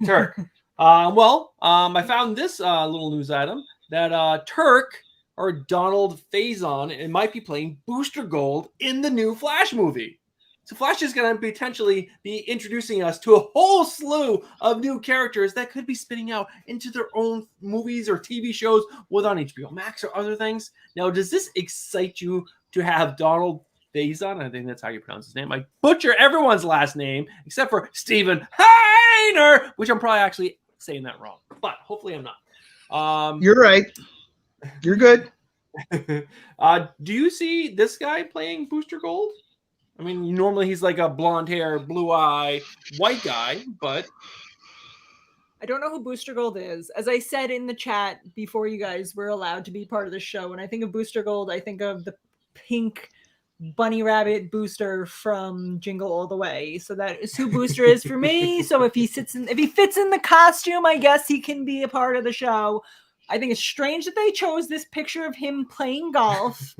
Turk. I found this little news item that Turk or Donald Faison, it might be playing Booster Gold in the new Flash movie. So Flash is going to potentially be introducing us to a whole slew of new characters that could be spinning out into their own movies or TV shows, whether on HBO Max or other things. Now, does this excite you to have Donald Faison? I think that's how you pronounce his name. I butcher everyone's last name except for Steven Hayner, which I'm probably actually saying that wrong, but hopefully I'm not. You're right. You're good. Do you see this guy playing Booster Gold? I mean, normally he's like a blonde hair, blue eye, white guy, but I don't know who Booster Gold is. As I said in the chat before, you guys were allowed to be part of the show. When I think of Booster Gold, I think of the pink bunny rabbit Booster from Jingle All the Way. So that is who Booster is for me. So if he fits in the costume, I guess he can be a part of the show. I think it's strange that they chose this picture of him playing golf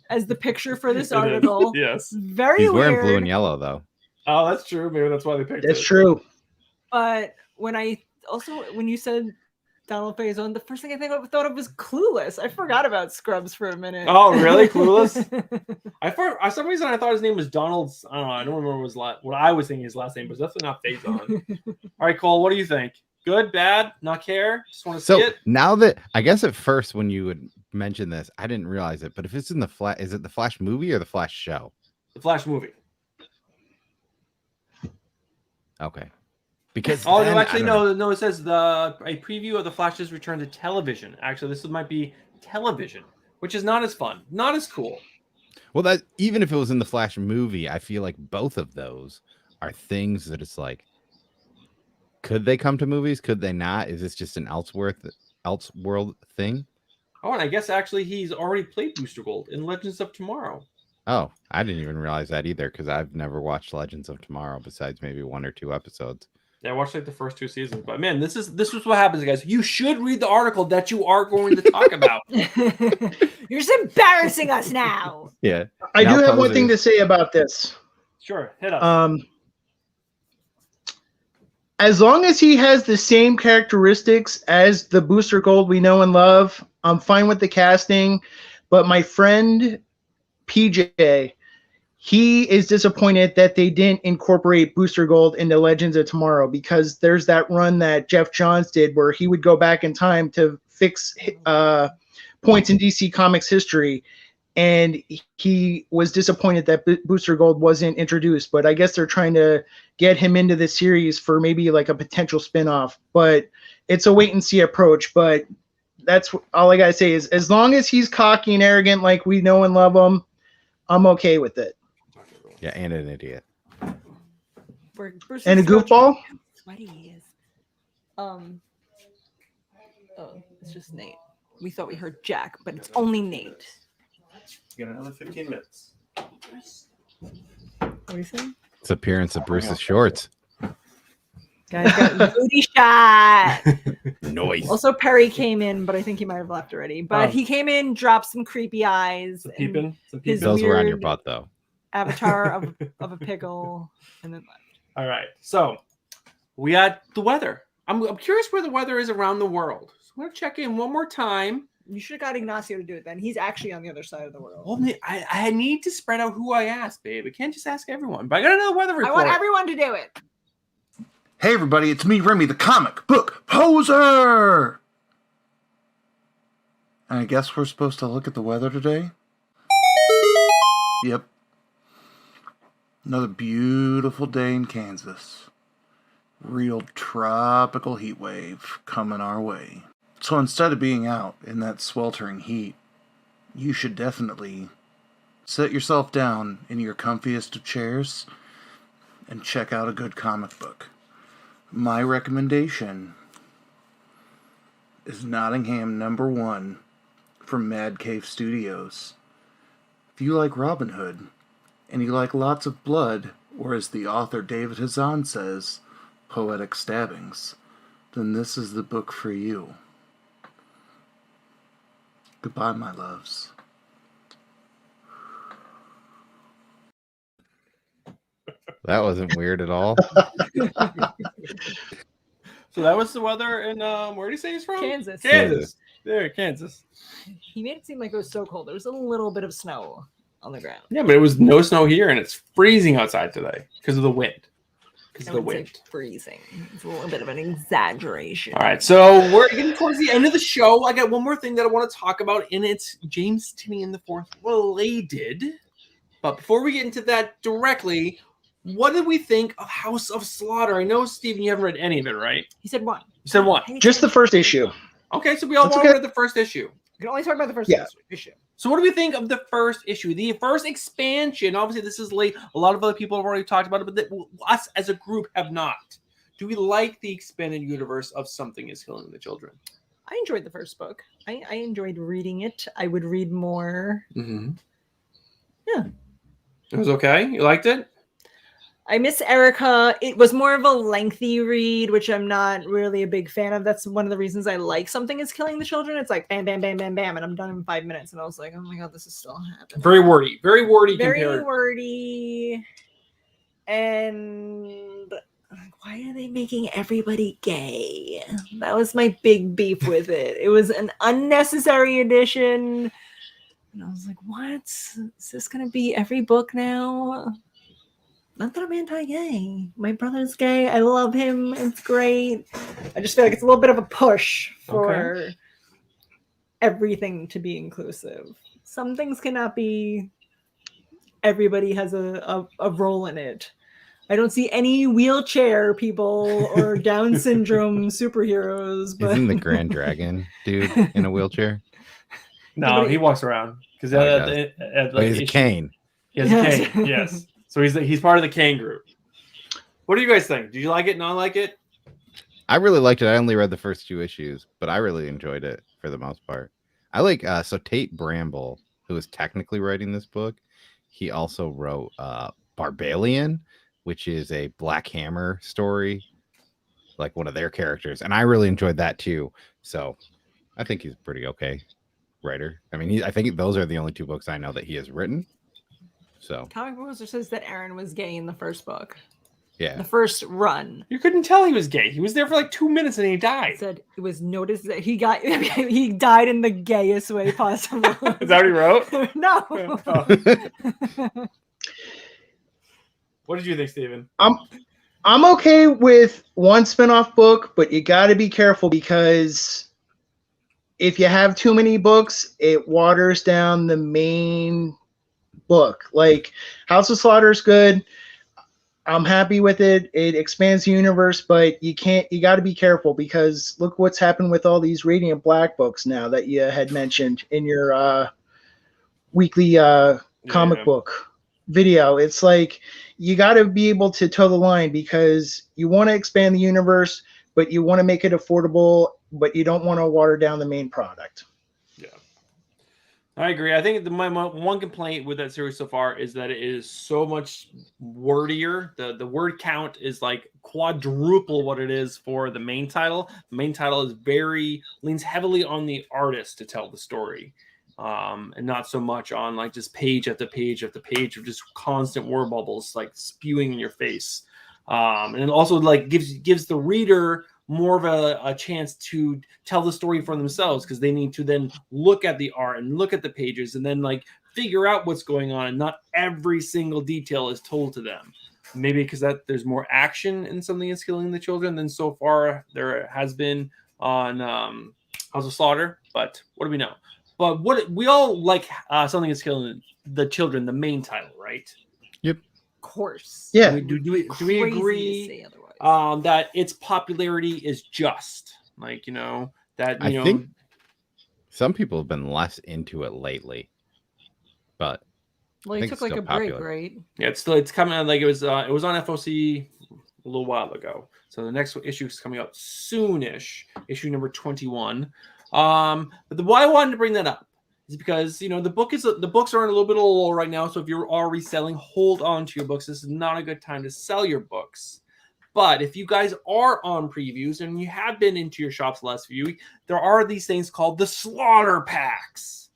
as the picture for this article. Yes. Very He's weird. wearing blue and yellow though. Oh, that's true. Maybe that's why they picked it. That's true. But when you said Donald Faison, the first thing I thought of was Clueless. I forgot about Scrubs for a minute. Oh, really? Clueless? For some reason, I thought his name was Donald. I don't know. I don't remember what I was thinking his last name, but it's definitely not Faison. All right, Cole, what do you think? Good, bad, not care? Just want to see it? Now that I guess at first when you would mention this, I didn't realize it, but if it's in the Flash, is it the Flash movie or the Flash show? The Flash movie. Okay. Because no, actually, no. It says a preview of the Flash's return to television. Actually, this might be television, which is not as fun, not as cool. Well, that even if it was in the Flash movie, I feel like both of those are things that it's like, could they come to movies? Could they not? Is this just an Elseworld thing? Oh, and I guess actually he's already played Booster Gold in Legends of Tomorrow. Oh, I didn't even realize that either because I've never watched Legends of Tomorrow besides maybe 1 or 2 episodes. Yeah, I watched like the first 2 seasons, but man, this is what happens, guys. You should read the article that you are going to talk about. You're just embarrassing us now. Yeah, I do have one thing to say about this. Sure, hit us. As long as he has the same characteristics as the Booster Gold we know and love, I'm fine with the casting. But my friend PJ, he is disappointed that they didn't incorporate Booster Gold into Legends of Tomorrow, because there's that run that Jeff Johns did where he would go back in time to fix points in DC Comics history. And he was disappointed that Booster Gold wasn't introduced, but I guess they're trying to get him into the series for maybe like a potential spinoff. But it's a wait and see approach. But that's all I gotta say is, as long as he's cocky and arrogant like we know and love him, I'm okay with it. Yeah, and an idiot. And a goofball. Sweaty he is. Oh, it's just Nate. We thought we heard Jack, but it's only Nate. You got another 15 minutes. What are you saying? It's appearance of Bruce's shorts. Guys got booty shot. Noise. Also, Perry came in, but I think he might have left already. But he came in, dropped some creepy eyes. Some peeping. Those were on your butt, though. Avatar of a pickle, and then left. All right. So we got the weather. I'm curious where the weather is around the world. So I'm going to check in one more time. You should have got Ignacio to do it then. He's actually on the other side of the world. Well, I need to spread out who I ask, babe. I can't just ask everyone. But I got another weather report. I want everyone to do it. Hey everybody, it's me, Remy, the comic book poser! And I guess we're supposed to look at the weather today? Yep. Another beautiful day in Kansas. Real tropical heat wave coming our way. So instead of being out in that sweltering heat, you should definitely sit yourself down in your comfiest of chairs and check out a good comic book. My recommendation is Nottingham #1 from Mad Cave Studios. If you like Robin Hood, and you like lots of blood, or as the author David Hazan says, poetic stabbings, then this is the book for you. Goodbye, my loves. That wasn't weird at all. So that was the weather in where did he say he's from? Kansas. There, Kansas. He made it seem like it was so cold. There was a little bit of snow on the ground. Yeah, but it was no snow here, and it's freezing outside today because of the wind. I would say freezing. It's a little bit of an exaggeration. All right, so we're getting towards the end of the show. I got one more thing that I want to talk about, and it's James Tynion IV related. But before we get into that directly, what did we think of House of Slaughter? I know, Steven, you haven't read any of it, right? He said one. You said one. Just the first issue. Okay, so we all read the first issue. You can only talk about the first issue. So what do we think of the first issue? The first expansion, obviously this is late. A lot of other people have already talked about it, but us as a group have not. Do we like the expanded universe of Something is Killing the Children? I enjoyed the first book. I enjoyed reading it. I would read more. Mm-hmm. Yeah. It was okay? You liked it? I miss Erica. It was more of a lengthy read, which I'm not really a big fan of. That's one of the reasons I like Something Is Killing the Children. It's like bam, bam, bam, bam, bam, and I'm done in 5 minutes. And I was like, oh my god, this is still happening. Very wordy. Very wordy. Very wordy. And why are they making everybody gay? That was my big beef with it. It was an unnecessary addition. And I was like, what? Is this going to be every book now? Not that I'm anti-gay. My brother's gay. I love him. It's great. I just feel like it's a little bit of a push for everything to be inclusive. Some things cannot be everybody has a role in it. I don't see any wheelchair people or Down syndrome superheroes. But Isn't the Grand Dragon dude in a wheelchair? No, he walks around because he's a cane. He has a cane. Yes. So he's part of the cane group. What do you guys think? Did you like it? Not like it? I really liked it. I only read the first 2 issues, but I really enjoyed it for the most part. I like so Tate Bramble, who is technically writing this book. He also wrote Barbalian, which is a Black Hammer story, like one of their characters, and I really enjoyed that too. So I think he's a pretty okay writer. I mean, I think those are the only 2 books I know that he has written. So Comic Poster says that Aaron was gay in the first book. Yeah. The first run. You couldn't tell he was gay. He was there for like 2 minutes and he died. Said it was noticed that he died in the gayest way possible. Is that what he wrote? No. Oh. What did you think, Steven? I'm okay with one spinoff book, but you got to be careful because if you have too many books, it waters down the main book. Like House of Slaughter is good. I'm happy with it. It expands the universe, but you got to be careful because look what's happened with all these Radiant Black books now that you had mentioned in your weekly comic book video. It's like you got to be able to toe the line because you want to expand the universe, but you want to make it affordable, but you don't want to water down the main product. Yeah, I agree. I think my one complaint with that series so far is that it is so much wordier. The word count is like quadruple what it is for the main title. The main title is leans heavily on the artist to tell the story. And not so much on like just page after page after page of just constant word bubbles like spewing in your face. And it also like gives the reader more of a chance to tell the story for themselves because they need to then look at the art and look at the pages and then like figure out what's going on. And not every single detail is told to them. Maybe because there's more action in Something Is Killing the Children than so far there has been on House of Slaughter. But what do we know? But what we all like Something Is Killing the Children, the main title, right? Yep. Of course. Yeah. Do we agree that its popularity is just like, that, I think some people have been less into it lately, but well, he took like a break, right? Yeah, it's coming out like it was on FOC a little while ago. So the next issue is coming out soonish, issue number 21. But why I wanted to bring that up is because the books are in a little bit of a lull right now. So if you're already selling, hold on to your books. This is not a good time to sell your books. But if you guys are on previews and you have been into your shops the last few weeks, there are these things called the Slaughter Packs,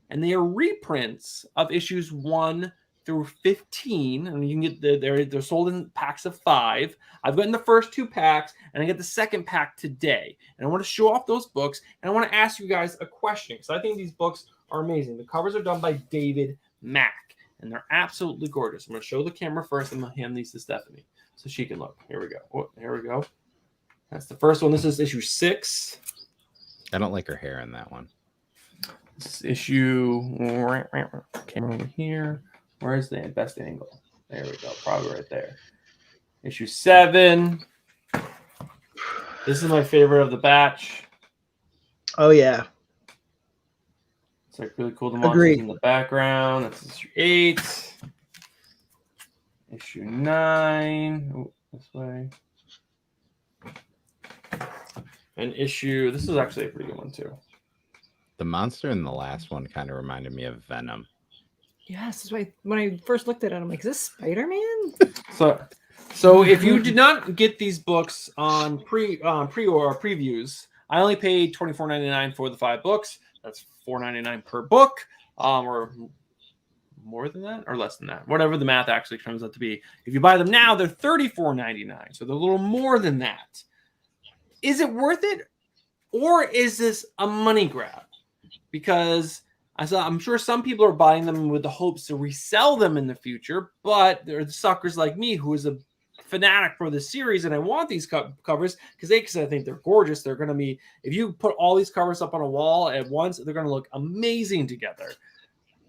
and they are reprints of issues 1 through 15, and you can get they're sold in packs of 5. I've gotten the first 2 packs, and I get the second pack today. And I want to show off those books, and I want to ask you guys a question because I think these books are amazing. The covers are done by David Mack, and they're absolutely gorgeous. I'm going to show the camera first. I'm going to hand these to Stephanie so she can look. Here we go. Oh, here we go. That's the first one. This is issue 6. I don't like her hair in that one. This is issue. Camera over here. Where's the best angle? There we go. Probably right there. Issue 7. This is my favorite of the batch. Oh, yeah. It's like really cool. The monsters in the background. That's issue 8. Issue 9. Oh, this way. And issue. This is actually a pretty good one, too. The monster in the last one kind of reminded me of Venom. Yes, that's why when I first looked at it, I'm like, is this Spider-Man? So if you did not get these books on pre-order previews, I only paid $24.99 for the 5 books. That's $4.99 per book, or more than that or less than that, whatever the math actually comes out to be. If you buy them now, they're $34.99, so they're a little more than that. Is it worth it, or is this a money grab? Because I'm sure some people are buying them with the hopes to resell them in the future, but there are the suckers like me who is a fanatic for the series, and I want these covers because I think they're gorgeous. They're going to be, if you put all these covers up on a wall at once, they're going to look amazing together.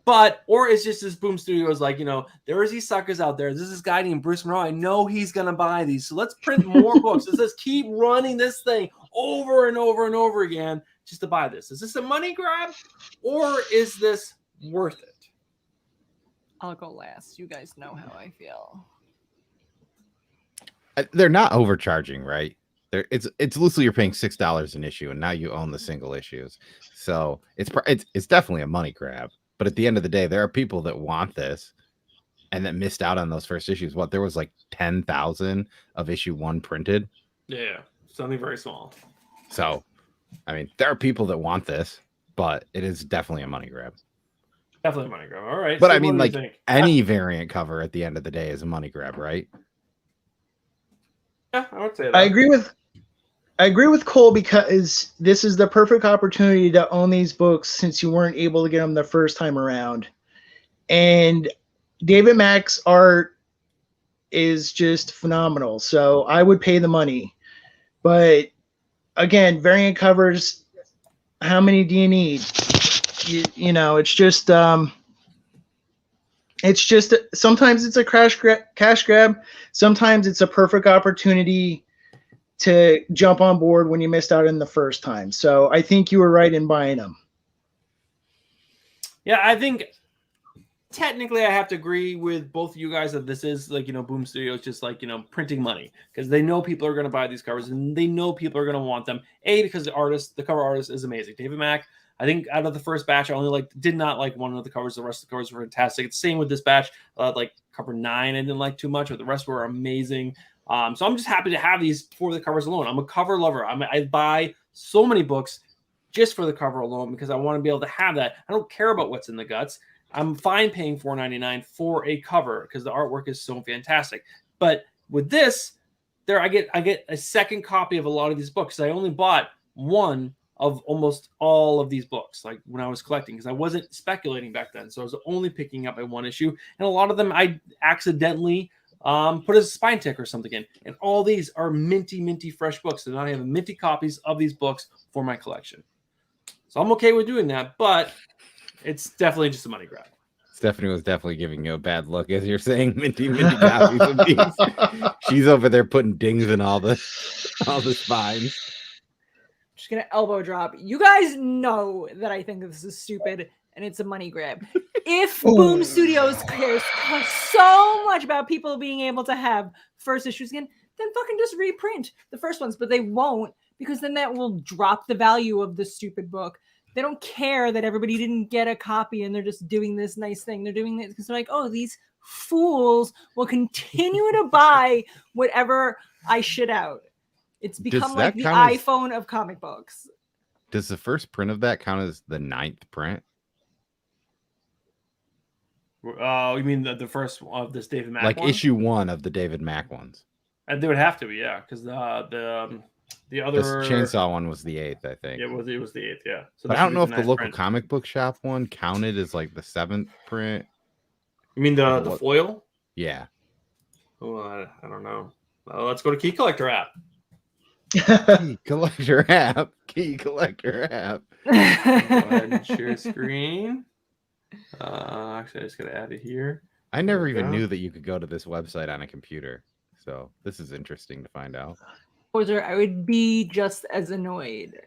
But, or it's just this Boom Studios like, there's these suckers out there. There's this guy named Bruce Monroe. I know he's going to buy these. So let's print more books. Let's just keep running this thing over and over and over again just to buy this. Is this a money grab, or is this worth it? I'll go last. You guys know how I feel. They're not overcharging, right? It's loosely you're paying $6 an issue, and now you own the single issues. So it's definitely a money grab. But at the end of the day, there are people that want this and that missed out on those first issues. There was like 10,000 of issue 1 printed. Yeah, something very small. So, I mean, there are people that want this, but it is definitely a money grab. Definitely a money grab. All right. But so I mean, like any variant cover at the end of the day is a money grab, right? Yeah, I would say that. I agree with Cole because this is the perfect opportunity to own these books since you weren't able to get them the first time around. And David Mack's art is just phenomenal. So I would pay the money. But again, variant covers, how many do you need? It's just sometimes it's a cash grab. Sometimes it's a perfect opportunity to jump on board when you missed out in the first time. So I think you were right in buying them. Yeah, I think technically I have to agree with both of you guys that this is like, Boom Studios just like, printing money because they know people are going to buy these covers and they know people are going to want them. Because the cover artist is amazing. David Mack, I think out of the first batch, I did not like one of the covers. The rest of the covers were fantastic. It's the same with this batch. Like cover 9, I didn't like too much, but the rest were amazing. So I'm just happy to have these for the covers alone. I'm a cover lover. I buy so many books just for the cover alone because I want to be able to have that. I don't care about what's in the guts. I'm fine paying $4.99 for a cover because the artwork is so fantastic. But with this, I get a second copy of a lot of these books. I only bought one of almost all of these books, like when I was collecting, because I wasn't speculating back then. So I was only picking up a one issue, and a lot of them I accidentally put a spine tick or something in. And all these are minty fresh books. And I have minty copies of these books for my collection. So I'm okay with doing that, but it's definitely just a money grab. Stephanie was definitely giving you a bad look as you're saying minty copies of these. She's over there putting dings in all the spines. Just gonna elbow drop. You guys know that I think this is stupid and it's a money grab. If Boom Studios cares so much about people being able to have first issues again, then fucking just reprint the first ones. But they won't, because then that will drop the value of the stupid book. They don't care that everybody didn't get a copy and they're just doing this nice thing. They're doing this because they're like, oh, these fools will continue to buy whatever I shit out. It's become like the iPhone of comic books. Does the first print of that count as the 9th print? You mean the first of this David Mack like one? issue 1 of the David Mack ones? They would have to be, yeah, because the other Chainsaw one was the 8th, I think. It was the 8th, yeah. So but I don't know if the local comic book shop one counted as like the 7th print. You mean the foil? Yeah. Well, I don't know. Let's go to Key Collector app. Key Collector app. Go ahead and share screen. Actually, I just gotta add it here. I never even knew that you could go to this website on a computer, so this is interesting to find out. I would be just as annoyed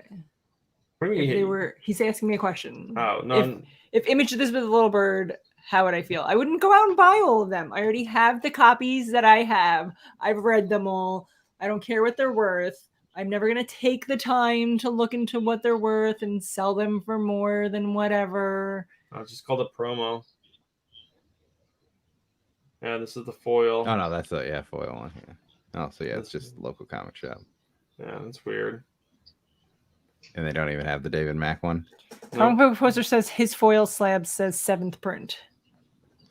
if they were. He's asking me a question. Oh no! If Image did this with a little bird, how would I feel? I wouldn't go out and buy all of them. I already have the copies that I have. I've read them all. I don't care what they're worth. I'm never going to take the time to look into what they're worth and sell them for more than whatever. I'll just call it promo. Yeah, this is the foil. Oh no, that's a foil one. Yeah. Oh, so yeah, it's just local comic shop. Yeah, that's weird. And they don't even have the David Mack one. Comic book poster says his foil slab says 7th print.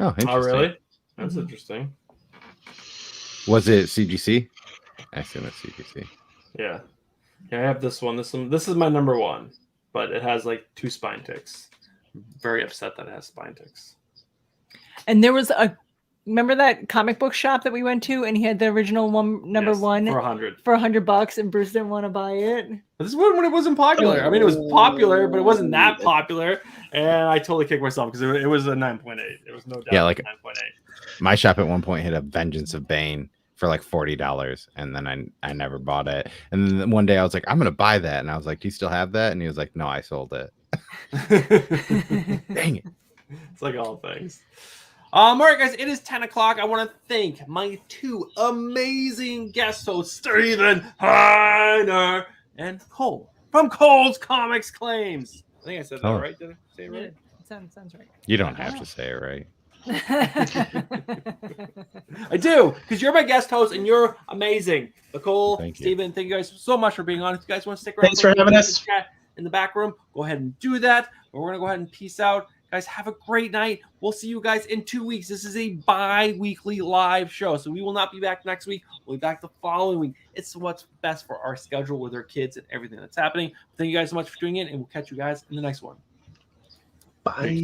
Oh, interesting. Oh, really? That's interesting. Was it CGC? I assume it's CGC. Yeah. Yeah, I have this one. This is my number 1, but it has like 2 spine ticks. I'm very upset that it has spine ticks. And there was remember that comic book shop that we went to, and he had the original one, number 1 for $100, and Bruce didn't want to buy it. But this is when it wasn't popular. I mean, it was popular, but it wasn't that popular. And I totally kicked myself because it was a 9.8. It was no doubt. Yeah, like 9.8. My shop at one point hit a Vengeance of Bane for like $40, and then I never bought it. And then one day I was like, I'm gonna buy that, and I was like, do you still have that? And he was like, no, I sold it. Dang it! It's like all things. All right, guys, it is 10 o'clock. I want to thank my 2 amazing guest hosts, Steven Hayner and Cole from Cole's Comics Claims. I think I said that right. Did I say it right? Sounds right. You don't have to say it right. I do, because you're my guest host and you're amazing. Nicole, Thank you. Steven, thank you guys so much for being on. If you guys want to stick around, Thanks for having us. In the back room, go ahead and do that. But we're going to go ahead and peace out. Guys, have a great night. We'll see you guys in 2 weeks. This is a bi-weekly live show, so we will not be back next week. We'll be back the following week. It's what's best for our schedule with our kids and everything that's happening. Thank you guys so much for tuning in, and we'll catch you guys in the next one. Bye.